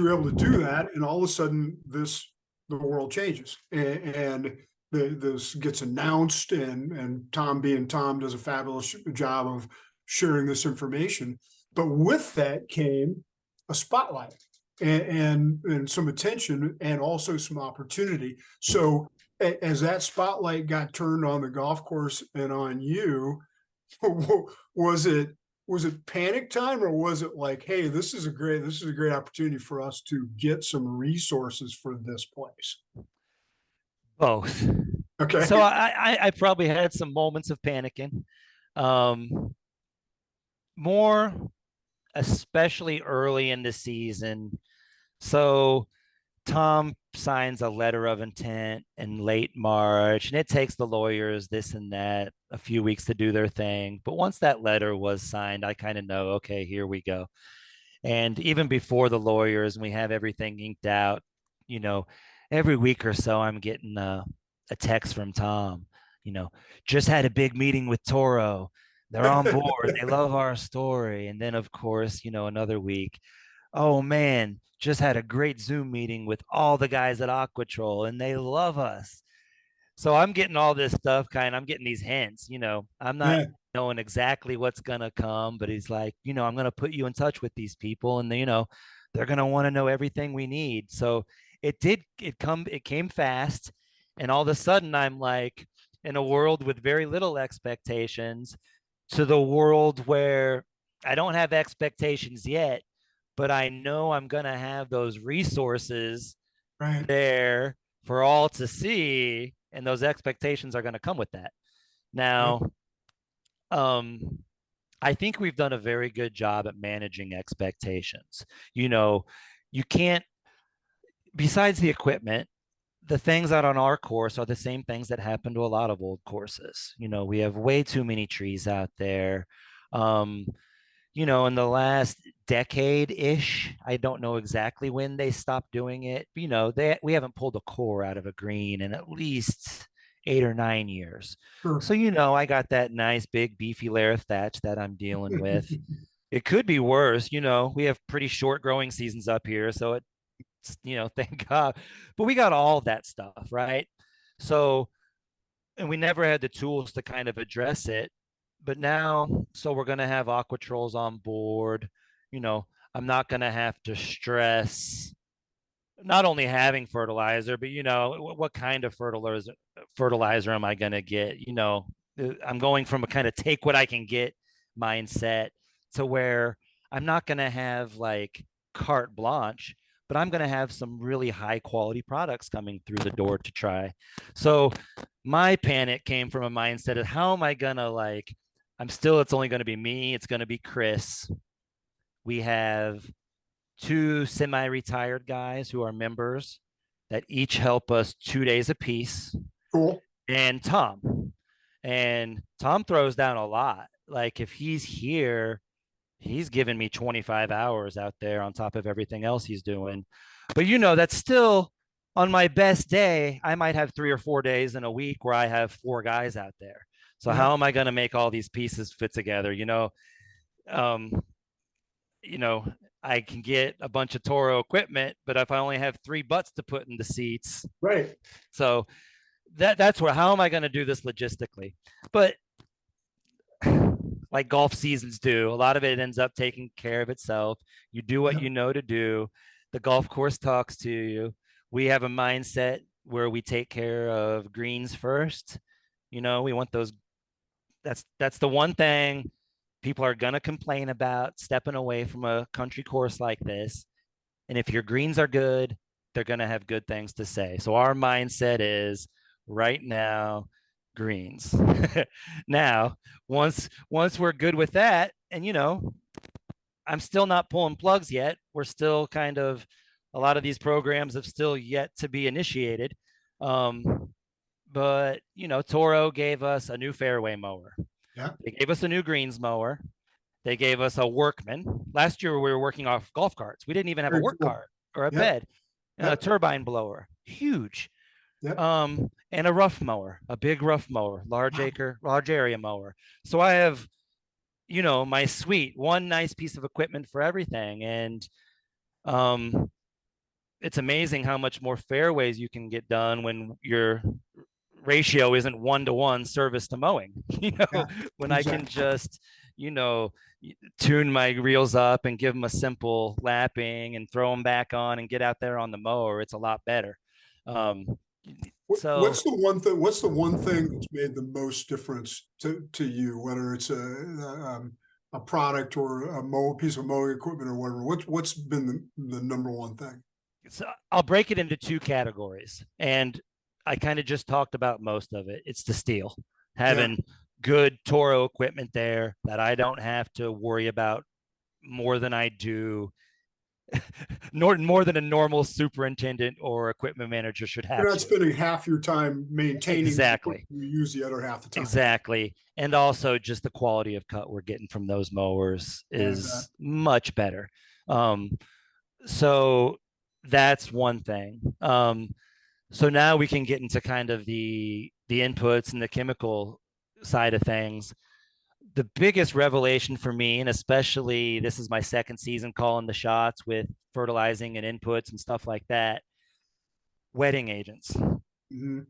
A: were able to do that, and all of a sudden, the world changes, and this gets announced, and Tom, being Tom, does a fabulous job of sharing this information. But with that came a spotlight and some attention, and also some opportunity. So as that spotlight got turned on the golf course and on you, was it panic time, or was it like, hey, this is a great opportunity for us to get some resources for this place?
B: both. So
A: Okay.
B: I probably had some moments of panicking. Um, More especially early in the season. So Tom signs a letter of intent in late March, and it takes the lawyers this and that a few weeks to do their thing. But once that letter was signed, I kind of know, okay, here we go. And even before the lawyers, and we have everything inked out, you know, every week or so, I'm getting a text from Tom, you know, just had a big meeting with Toro. They're on board. They love our story. And then, of course, another week, oh man, just had a great Zoom meeting with all the guys at Aquatrol and they love us. So I'm getting all this stuff I'm getting these hints, I'm not
A: Yeah.
B: knowing exactly what's going to come, but he's like, I'm going to put you in touch with these people and they're going to want to know everything we need. So it came fast. And all of a sudden I'm like in a world with very little expectations to the world where I don't have expectations yet, but I know I'm going to have those resources
A: Right.
B: there for all to see, and those expectations are going to come with that.
A: Right.
B: Now, um, I think we've done a very good job at managing expectations. You know, you can't, besides the equipment, the things out on our course are the same things that happen to a lot of old courses. We have way too many trees out there. Um, in the last decade ish, I don't know exactly when they stopped doing it. But, we haven't pulled a core out of a green in at least 8 or 9 years.
A: Sure.
B: So, I got that nice big beefy layer of thatch that I'm dealing with. It could be worse. We have pretty short growing seasons up here. So thank God. But we got all that stuff, right? So, and we never had the tools to kind of address it. But now, so we're going to have Aquatrols on board. You know, I'm not going to have to stress not only having fertilizer, but what kind of fertilizer am I going to get? I'm going from a kind of take what I can get mindset to where I'm not going to have like carte blanche, but I'm going to have some really high quality products coming through the door to try. So my panic came from a mindset of how am I going to it's only going to be me. It's going to be Chris. We have two semi-retired guys who are members that each help us 2 days a piece,
A: Cool.
B: and Tom throws down a lot. Like if he's here, he's given me 25 hours out there on top of everything else he's doing. But that's still on my best day, I might have 3 or 4 days in a week where I have 4 guys out there. So
A: Yeah.
B: how am I going to make all these pieces fit together? Um, you know, I can get a bunch of Toro equipment, but if I only have 3 butts to put in the seats,
A: Right.
B: so that's where how am I going to do this logistically? But like golf seasons do, a lot of it ends up taking care of itself. You do what
A: Yeah.
B: you know to do. The golf course talks to you. We have a mindset where we take care of greens first. We want those. That's the one thing people are gonna complain about stepping away from a country course like this. And if your greens are good, they're gonna have good things to say. So our mindset is right now greens. Now, once we're good with that, and I'm still not pulling plugs yet. We're still kind of a lot of these programs have still yet to be initiated. But Toro gave us a new fairway mower.
A: Yeah.
B: They gave us a new greens mower. They gave us a workman. Last year we were working off golf carts. We didn't even have a
A: Very
B: work
A: cool.
B: cart or a
A: Yeah.
B: bed. A
A: Yeah.
B: turbine blower, huge.
A: Yeah.
B: And a rough mower, a big rough mower,
A: Wow.
B: large area mower. So I have, my suite, one nice piece of equipment for everything. And um, it's amazing how much more fairways you can get done when your ratio isn't 1-to-1 service to mowing.
A: Yeah.
B: When I can
A: Exactly.
B: just, you know, tune my reels up and give them a simple lapping and throw them back on and get out there on the mower, it's a lot better. Um, so
A: What's the one thing? What's the one thing that's made the most difference to you, whether it's a product or a piece of mowing equipment or whatever? What's been the number one thing?
B: so I'll break it into 2 categories. And I kind of just talked about most of it. It's the steel,
A: Yeah.
B: having good Toro equipment there that I don't have to worry about more than I do, more than a normal superintendent or equipment manager should have
A: You're not
B: to.
A: spending half your time maintaining the
B: Exactly.
A: equipment you use the other half the time.
B: Exactly. And also just the quality of cut we're getting from those mowers
A: Yeah, that.
B: is much better. Um, so that's one thing. So now we can get into kind of the inputs and the chemical side of things. The biggest revelation for me, and especially this is my second season calling the shots with fertilizing and inputs and stuff like that, wetting agents.
A: Mhm.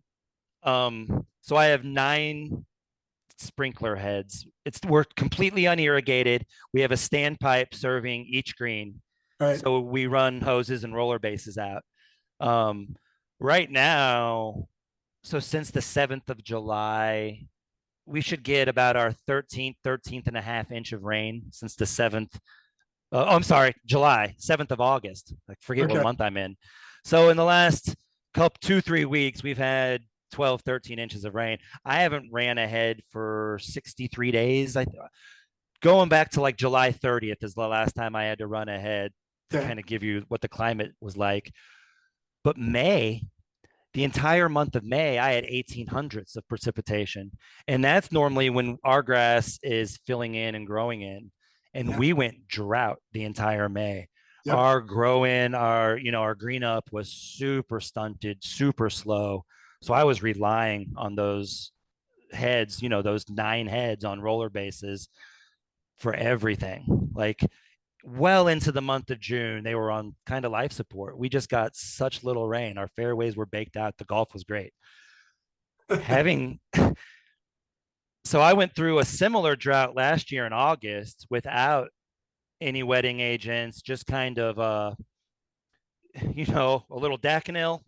B: So I have 9 sprinkler heads. We're completely unirrigated. We have a standpipe serving each green.
A: Right.
B: So we run hoses and roller bases out. Um, right now, so since the 7th of July, we should get about our 13th and a half inch of rain since the 7th. I'm sorry, July, 7th of August. I forget what
A: Okay.
B: month I'm in. So in the last couple, 2, 3 weeks, we've had 12, 13 inches of rain. I haven't ran ahead for 63 days. Going back to like July 30th is the last time I had to run ahead to
A: Okay.
B: kind of give you what the climate was like. But May, the entire month of May, I had 1800s of precipitation. And that's normally when our grass is filling in and growing in. And
A: Yeah.
B: we went drought the entire May.
A: Yep.
B: Our growing, our green up was super stunted, super slow. So I was relying on those heads, those 9 heads on roller bases for everything. Like well into the month of June, they were on kind of life support. We just got such little rain. Our fairways were baked out. The golf was great. Having so I went through a similar drought last year in August without any wetting agents, just kind of a little Daconil,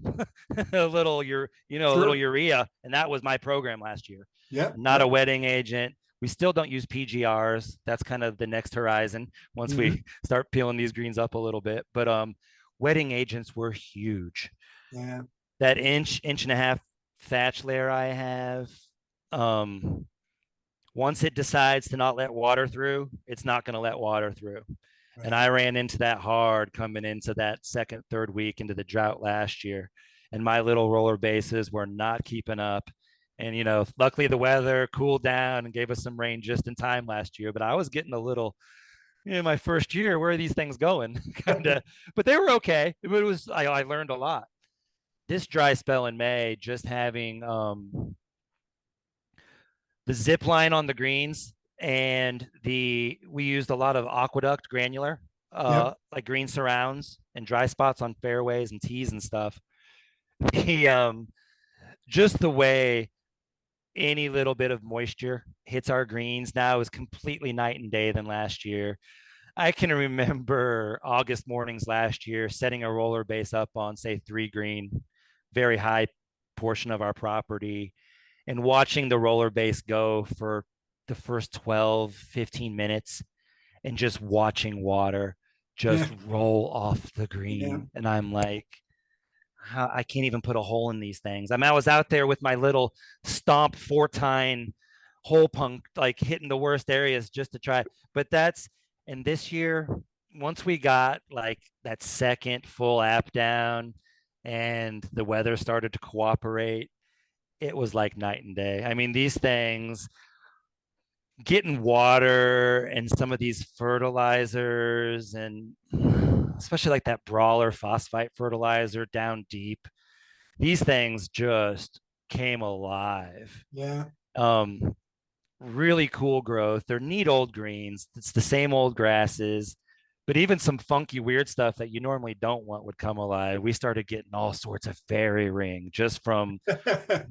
B: a little
A: Sure.
B: urea, and that was my program last year.
A: Yep.
B: Not a
A: Yep.
B: wetting agent. We still don't use PGRs. That's kind of the next horizon once
A: Mhm.
B: we start peeling these greens up a little bit. But wetting agents were huge.
A: Yeah.
B: That inch and a half thatch layer I have, um, once it decides to not let water through, it's not going to let water through. And
A: Right.
B: I ran into that hard coming into that second, third week into the drought last year. And my little roller bases were not keeping up. And, luckily the weather cooled down and gave us some rain just in time last year. But I was getting a little, my first year, where are these things going? Kind of, but they were okay. I learned a lot. This dry spell in May, just having the zip line on the greens, and we used a lot of aqueduct granular,
A: Yep.
B: like green surrounds and dry spots on fairways and tees and stuff. The just the way any little bit of moisture hits our greens now is completely night and day than last year. I can remember August mornings last year setting a roller base up on, say, 3 green, very high portion of our property, and watching the roller base go for the first 12, 15 minutes and just watching water
A: Yeah.
B: just roll off the
A: Yeah.
B: green. And I'm like, I can't even put a hole in these things. I was out there with my little stomp 4-tine hole punk, like hitting the worst areas just to try. But and this year, once we got like that second full app down and the weather started to cooperate, it was like night and day. I mean, these things, getting water and some of these fertilizers, and especially like that brawler phosphite fertilizer down deep, these things just came alive.
A: Yeah.
B: um Really cool growth. They're neat old greens. It's the same old grasses, but even some funky weird stuff that you normally don't want would come alive. We started getting all sorts of fairy ring just from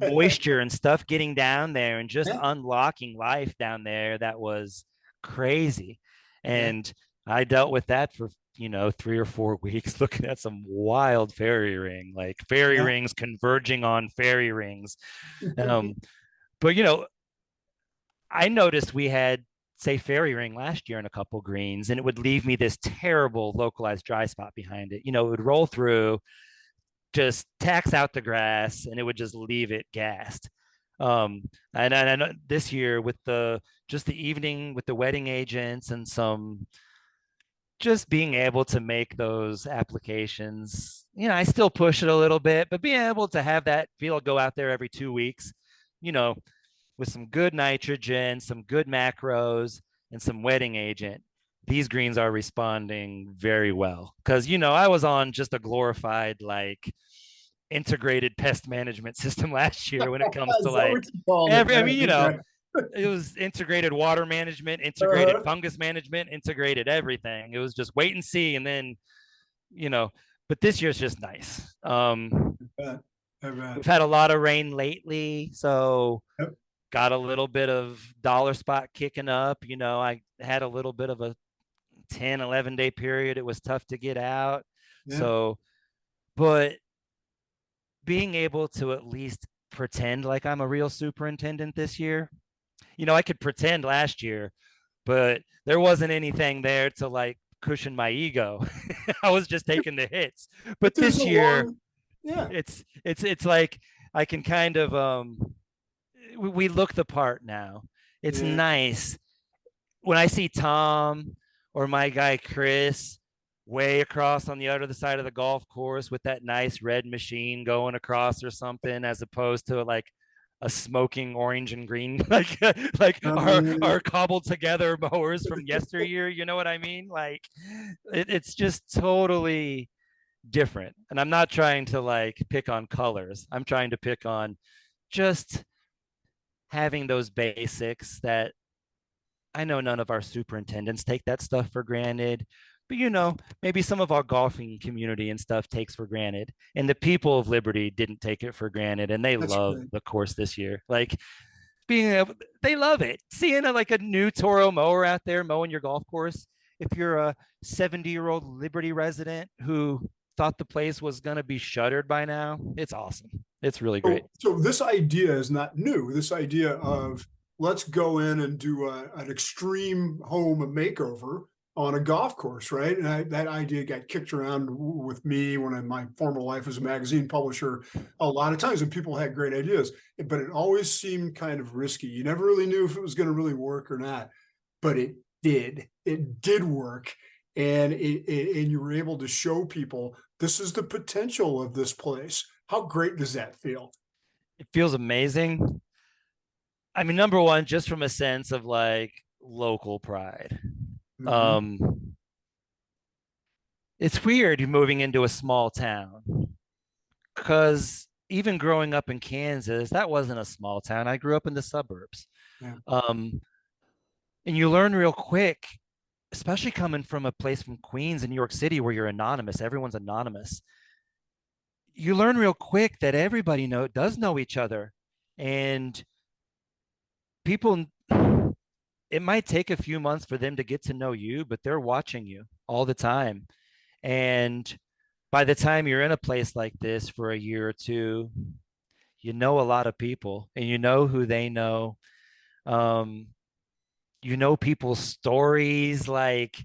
B: moisture and stuff getting down there and just
A: Yeah.
B: unlocking life down there. That was crazy.
A: Yeah.
B: And I dealt with that for 3 or 4 weeks, looking at some wild fairy ring, like fairy
A: Yeah.
B: rings converging on fairy rings. um but I noticed we had, say, fairy ring last year in a couple greens, and it would leave me this terrible localized dry spot behind it. It would roll through, just tax out the grass, and it would just leave it gassed. And I know this year with the evening with the wetting agents and some just being able to make those applications, I still push it a little bit, but being able to have that field go out there every 2 weeks, you know, with some good nitrogen, some good macros, and some wetting agent, these greens are responding very well. Because, I was on just a glorified, like, integrated pest management system last year when it comes to
A: Is that
B: like
A: what you called it?
B: every, I
A: Yeah.
B: mean,
A: Okay.
B: it was integrated water management, integrated
A: Uh-huh.
B: fungus management, integrated everything. It was just wait and see. And then, you know, but this year's just nice.
A: I bet. I bet.
B: We've had a lot of rain lately. So
A: Yep.
B: got a little bit of dollar spot kicking up. I had a little bit of a 10, 11 day period. It was tough to get out.
A: Yeah.
B: So, but being able to at least pretend like I'm a real superintendent this year, I could pretend last year, but there wasn't anything there to like cushion my ego. I was just taking the hits.
A: But
B: But
A: there's a
B: this year,
A: long, yeah.
B: it's like I can kind of we look the part now. It's
A: Yeah.
B: nice when I see Tom or my guy Chris way across on the other side of the golf course with that nice red machine going across or something, as opposed to like a smoking orange and green, like our
A: Yeah.
B: cobbled together mowers from yesteryear. You know what I mean? Like it's just totally different. And I'm not trying to like pick on colors. I'm trying to pick on just having those basics that I know none of our superintendents take that stuff for granted, but maybe some of our golfing community and stuff takes for granted. And the people of Liberty didn't take it for granted, and they
A: That's
B: love
A: right.
B: the course this year. Like being able, they love it. Seeing like a new Toro mower out there mowing your golf course. If you're a 70-year-old Liberty resident who thought the place was going to be shuttered by now, it's awesome. It's really great.
A: So this idea is not new. This idea of let's go in and do an extreme home makeover on a golf course, right? And that idea got kicked around with me when in my former life as a magazine publisher a lot of times, and people had great ideas, but it always seemed kind of risky. You never really knew if it was going to really work or not, but it did. It did work, and and you were able to show people this is the potential of this place. How great does that feel?
B: It feels amazing. I mean, number one, just from a sense of like local pride.
A: Hmm.
B: Um, it's weird moving into a small town because even growing up in Kansas, that wasn't a small town. I grew up in the suburbs.
A: Yeah.
B: Um, and you learn real quick, especially coming from a place from Queens in New York City where you're anonymous, everyone's anonymous. You learn real quick that everybody does know each other. And people, it might take a few months for them to get to know you, but they're watching you all the time. And by the time you're in a place like this for a year or two, you know a lot of people and you know who they know. Um, you know people's stories, like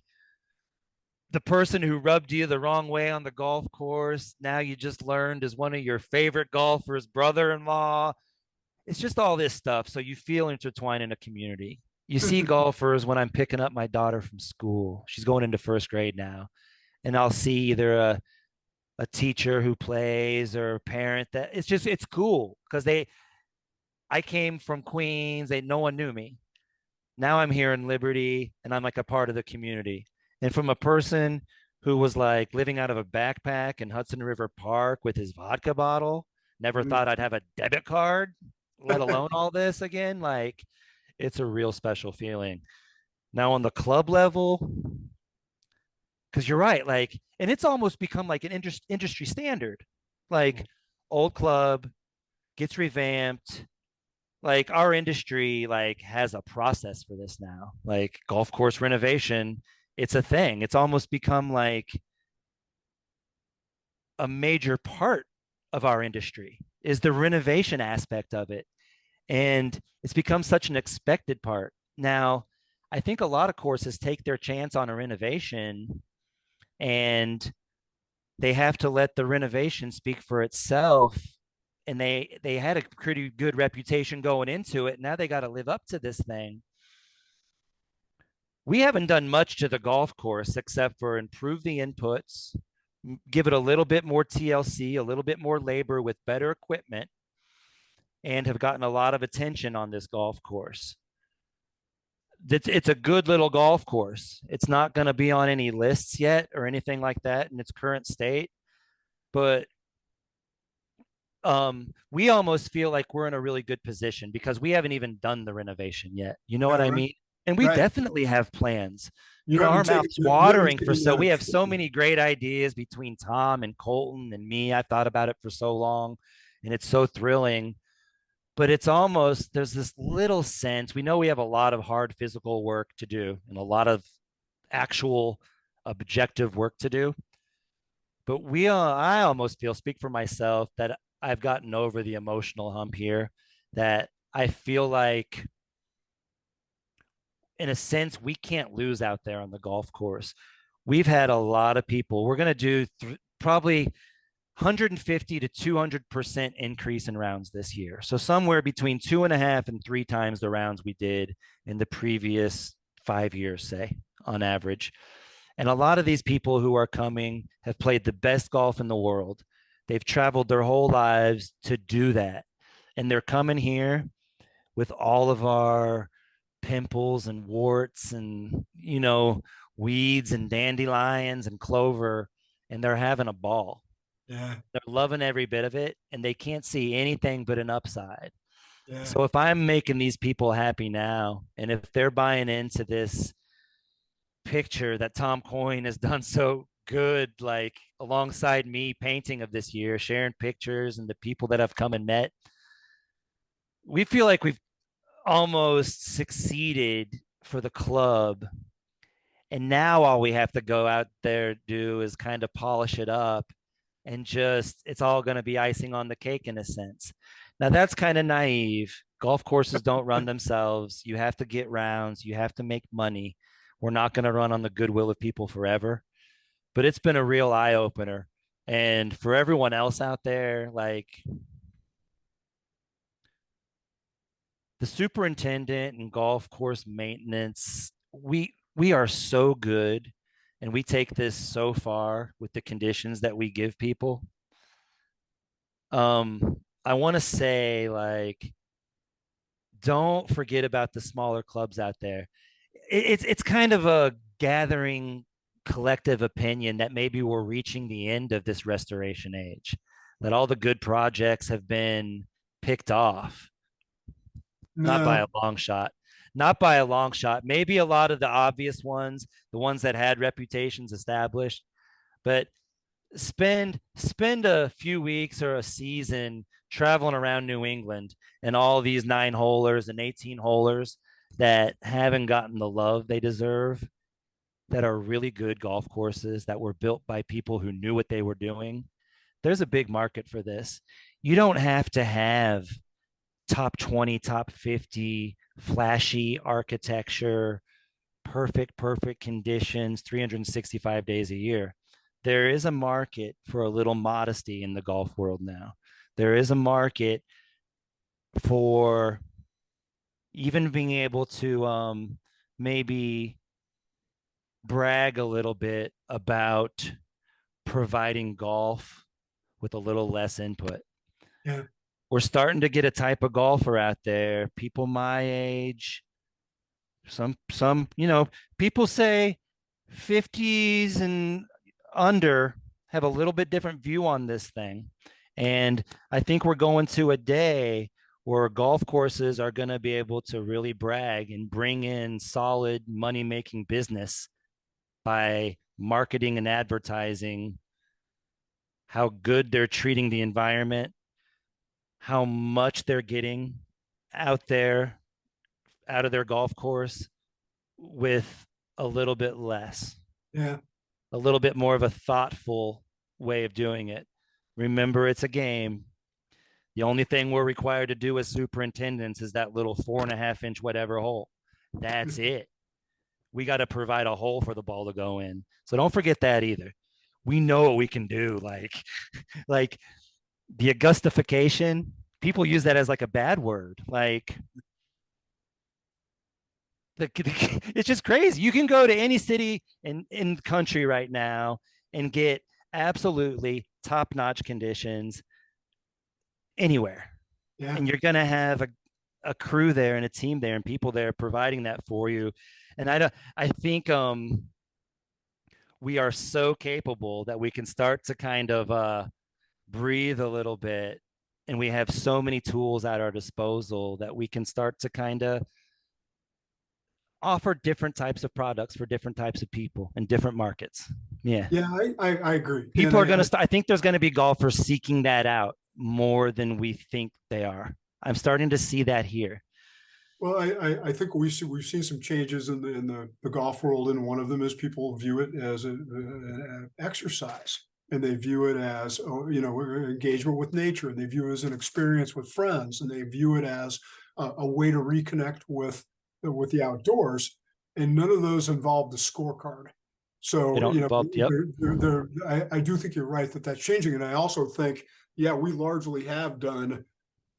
B: the person who rubbed you the wrong way on the golf course. Now you just learned is one of your favorite golfers' brother-in-law. It's just all this stuff. So you feel intertwined in a community. You see golfers when I'm picking up my daughter from school. She's going into first grade now. And I'll see either a teacher who plays or a parent that it's cool because I came from Queens. No one knew me. Now I'm here in Liberty and I'm like a part of the community. And from a person who was like living out of a backpack in Hudson River Park with his vodka bottle, never thought I'd have a debit card, let alone all this again. Like it's a real special feeling. Now on the club level, because you're right, like, and it's almost become like an industry standard. Like old club gets revamped, like our industry like has a process for this now, like golf course renovation. It's a thing. It's almost become like a major part of our industry is the renovation aspect of it, and it's become such an expected part now. I think a lot of courses take their chance on a renovation, and they have to let the renovation speak for itself, and they had a pretty good reputation going into it. Now they got to live up to this thing. We haven't done much to the golf course except for improve the inputs, give it a little bit more TLC, a little bit more labor with better equipment, and have gotten a lot of attention on this golf course. It's a good little golf course. It's not going to be on any lists yet or anything like that in its current state, but we almost feel like we're in a really good position because we haven't even done the renovation yet. You know what
A: Yeah,
B: I
A: right.
B: mean? And we
A: Right.
B: definitely have plans.
A: You
B: Our
A: haven't taken
B: mouths
A: you haven't
B: watering for
A: taken
B: so
A: that
B: we have so
A: official.
B: many great ideas between Tom and Colton and me. I've thought about it for so long and it's so thrilling. But it's almost there's this little sense. We know we have a lot of hard physical work to do and a lot of actual objective work to do. But I almost feel, speak for myself, that I've gotten over the emotional hump here, that I feel like, in a sense, we can't lose out there on the golf course. We've had a lot of people. We're going to do probably 150 to 200% increase in rounds this year. So somewhere between 2.5 and 3 times the rounds we did in the previous 5 years, say, on average. And a lot of these people who are coming have played the best golf in the world. They've traveled their whole lives to do that. And they're coming here with all of our pimples and warts and, weeds and dandelions and clover. And they're having a ball.
A: Yeah.
B: They're loving every bit of it. And they can't see anything but an upside.
A: Yeah.
B: So if I'm making these people happy now, and if they're buying into this picture that Tom Coyne has done so good, like alongside me painting of this year, sharing pictures and the people that have come and met, we feel like we've almost succeeded for the club. And now all we have to go out there do is kind of polish it up and just, it's all going to be icing on the cake in a sense. Now that's kind of naive. Golf courses don't run themselves. You have to get rounds, you have to make money. We're not going to run on the goodwill of people forever, but it's been a real eye opener. And for everyone else out there, like the superintendent and golf course maintenance, we are so good and we take this so far with the conditions that we give people. I want to say, like, don't forget about the smaller clubs out there. It's kind of a gathering collective opinion that maybe we're reaching the end of this restoration age, that all the good projects have been picked off. Not by
A: No,
B: a long shot. Not by a long shot. Maybe a lot of the obvious ones, the ones that had reputations established, but spend a few weeks or a season traveling around New England and all these 9-holers and 18-holers that haven't gotten the love they deserve, that are really good golf courses that were built by people who knew what they were doing. There's a big market for this. You don't have to have top 20, top 50, flashy architecture, perfect conditions, 365 days a year. There is a market for a little modesty in the golf world now. There is a market for even being able to maybe brag a little bit about providing golf with a little less input.
A: yeah,
B: We're starting to get a type of golfer out there, people my age, some, people say 50s and under have a little bit different view on this thing. And I think we're going to a day where golf courses are going to be able to really brag and bring in solid money making business by marketing and advertising how good they're treating the environment, how much they're getting out there, out of their golf course with a little bit less,
A: yeah,
B: a little bit more of a thoughtful way of doing it. Remember, it's a game. The only thing we're required to do as superintendents is that little 4.5 inch whatever hole. That's it. We got to provide a hole for the ball to go in. So don't forget that either. We know what we can do. Like the Augustification, people use that as like a bad word. Like it's just crazy. You can go to any city in the country right now and get absolutely top-notch conditions anywhere.
A: yeah,
B: And you're going to have a crew there and a team there and people there providing that for you. And I think we are so capable that we can start to kind of breathe a little bit, and we have so many tools at our disposal that we can start to kind of offer different types of products for different types of people in different markets. Yeah.
A: yeah. I agree, and
B: People are going to start, I think there's going to be golfers seeking that out more than we think they are. I'm starting to see that here.
A: well, I think we've seen some changes in the golf world, and one of them is people view it as an exercise, and they view it as engagement with nature, and they view it as an experience with friends, and they view it as a way to reconnect with the outdoors, and none of those involve the scorecard.
B: They
A: So
B: don't involve, yep.
A: I do think you're right that that's changing, and I also think, yeah, we largely have done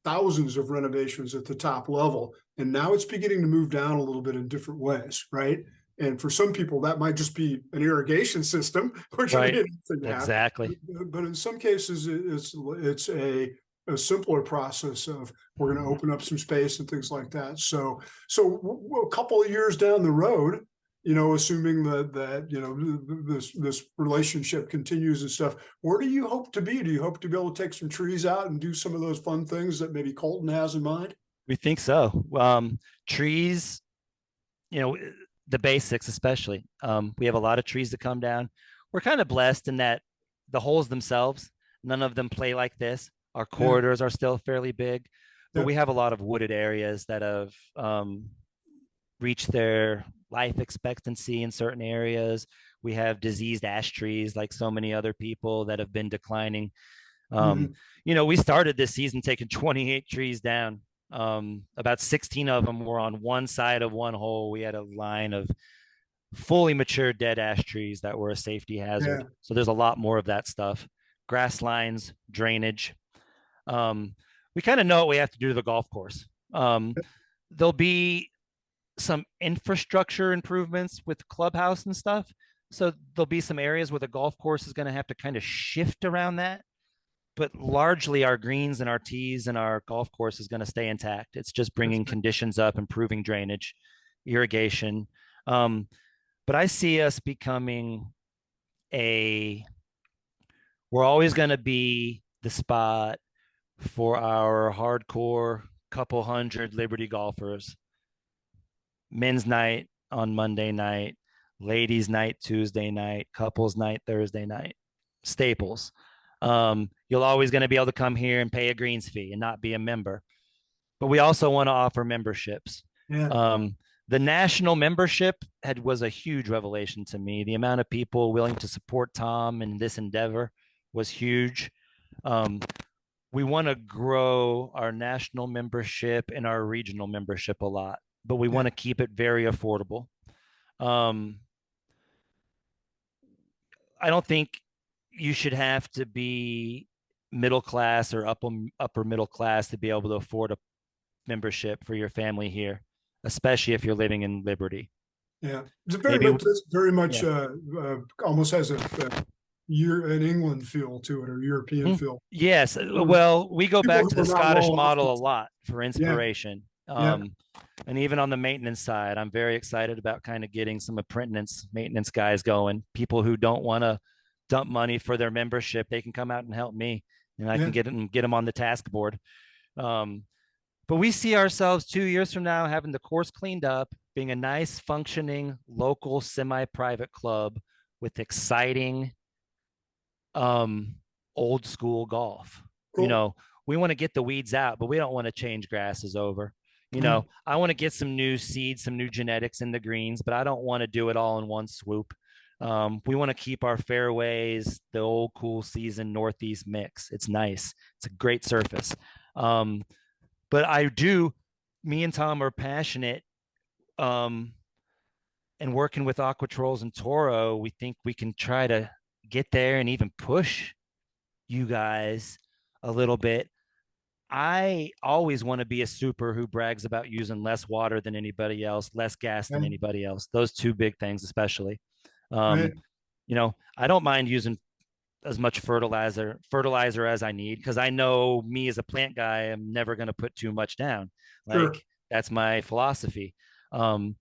A: thousands of renovations at the top level. And now it's beginning to move down a little bit in different ways, right? And for some people, that might just be an irrigation system, which would be
B: Right.
A: a thing to have.
B: Exactly.
A: But in some cases, it's a simpler process of we're going to open up some space and things like that. So a couple of years down the road, assuming that this relationship continues and stuff, where do you hope to be? Do you hope to be able to take some trees out and do some of those fun things that maybe Colton has in mind?
B: We think so. Trees, the basics, especially. We have a lot of trees that come down. We're kind of blessed in that the holes themselves, none of them play like this. Our
A: Yeah,
B: corridors are still fairly big, but
A: yeah,
B: we have a lot of wooded areas that have reached their life expectancy in certain areas. We have diseased ash trees like so many other people that have been declining. Um,
A: mhm,
B: we started this season taking 28 trees down. About 16 of them were on one side of one hole. We had a line of fully mature dead ash trees that were a safety
A: yeah,
B: hazard. So there's a lot more of that stuff. Grass lines, drainage. We kind of know what we have to do to the golf course. There'll be some infrastructure improvements with clubhouse and stuff. So there'll be some areas where the golf course is going to have to kind of shift around that. But largely our greens and our tees and our golf course is going to stay intact. It's just
A: that's
B: bringing
A: right.
B: conditions up, improving drainage, irrigation. Um, but I see us becoming a, we're always going to be the spot for our hardcore couple hundred Liberty golfers. Men's night on Monday night, ladies' night Tuesday night, couples' night Thursday night. Staples. You're always going to be able to come here and pay a greens fee and not be a member. But we also want to offer memberships.
A: Yeah.
B: The national membership was a huge revelation to me. The amount of people willing to support Tom in this endeavor was huge. We want to grow our national membership and our regional membership a lot, but we want to keep it very affordable. I don't think you should have to be middle class or upper middle class to be able to afford a membership for your family here, especially if you're living in Liberty.
A: Yeah,
B: Maybe,
A: it's very much
B: yeah.
A: almost has a year an England feel to it, or European feel.
B: Yes. Well, we go
A: People
B: back to
A: who
B: the
A: are not
B: Scottish
A: well off.
B: model a lot for
A: Yeah,
B: inspiration.
A: yeah,
B: And even on the maintenance side, I'm very excited about kind of getting some apprentice maintenance guys going. People who don't want to dump money for their membership, they can come out and help me, and I can
A: yeah,
B: get them on the task board. Um, but we see ourselves 2 years from now having the course cleaned up, being a nice, functioning, local, semi-private club with exciting, um, old school golf. You
A: cool.
B: know, we want to get the weeds out, but we don't want to change grasses over.
A: Yeah,
B: I want to get some new seeds, some new genetics in the greens, but I don't want to do it all in one swoop. We want to keep our fairways, the old cool season Northeast mix. It's nice. It's a great surface. But me and Tom are passionate. Um, and working with Aquatrols and Toro, we think we can try to get there and even push you guys a little bit. I always want to be a super who brags about using less water than anybody else, less gas than
A: right,
B: anybody else. Those two big things, especially.
A: right,
B: Um, I don't mind using as much fertilizer as I need, because I know me as a plant guy, I'm never going to put too much down.
A: sure,
B: Like, that's my philosophy. Um,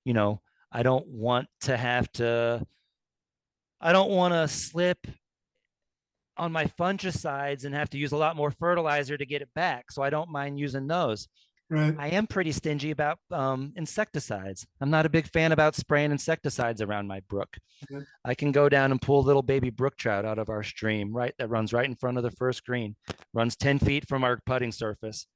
B: you know, I don't want to have to. I don't want to slip on my fungicides and have to use a lot more fertilizer to get it back. So I don't mind using those.
A: right,
B: I am pretty stingy about insecticides. I'm not a big fan about spraying insecticides around my brook.
A: yeah,
B: I can go down and pull little baby brook trout out of our stream, right? That runs right in front of the first green, runs 10 feet from our putting surface.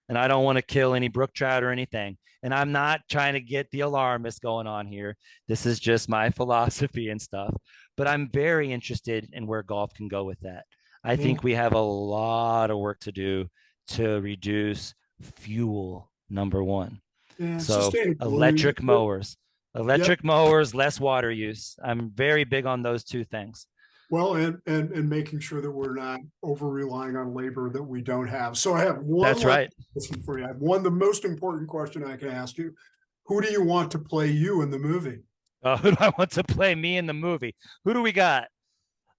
B: And I don't want to kill any brook trout or anything. And I'm not trying to get the alarmist going on here. This is just my philosophy and stuff. But I'm very interested in where golf can go with that. I
A: yeah,
B: think we have a lot of work to do to reduce fuel, number one.
A: yeah.
B: So
A: Sustainability. Yep.
B: electric mowers, less water use. I'm very big on those two things.
A: Well, and making sure that we're not over relying on labor that we don't have. So I have one
B: That's
A: last
B: right.
A: question for you. I have the most important question I can ask you. Who do you want to play you in the movie?
B: Who do I want to play me in the movie? Who do we got?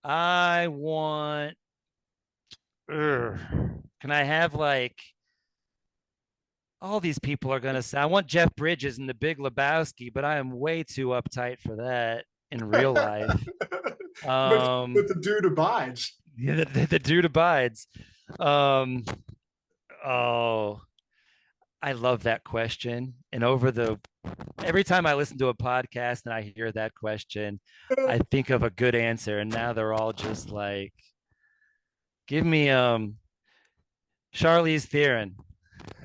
B: I want. Can I have like all these people are gonna say? I want Jeff Bridges in The Big Lebowski, but I am way too uptight for that in real life.
A: But the dude abides.
B: Yeah, the dude abides. Um, oh, I love that question. And every time I listen to a podcast and I hear that question, I think of a good answer. And now they're all just like, give me Charlize Theron.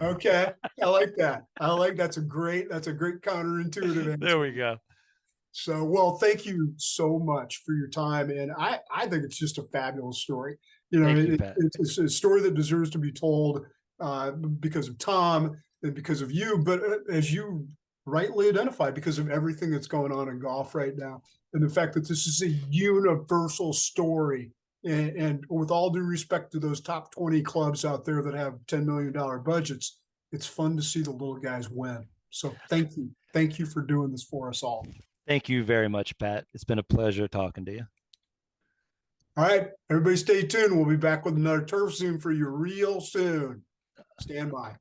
A: Okay, I like that. That's a great counterintuitive
B: There
A: answer.
B: we go.
A: So, well, thank you so much for your time, and I think it's just a fabulous story.
B: Thank you, Pat.
A: It's a story that deserves to be told because of Tom and because of you, but as you rightly identified, because of everything that's going on in golf right now, and the fact that this is a universal story. And with all due respect to those top 20 clubs out there that have $10 million budgets, it's fun to see the little guys win. So thank you for doing this for us all.
B: Thank you very much, Pat. It's been a pleasure talking to you.
A: All right, everybody stay tuned. We'll be back with another TurfZoom for you real soon. Stand by.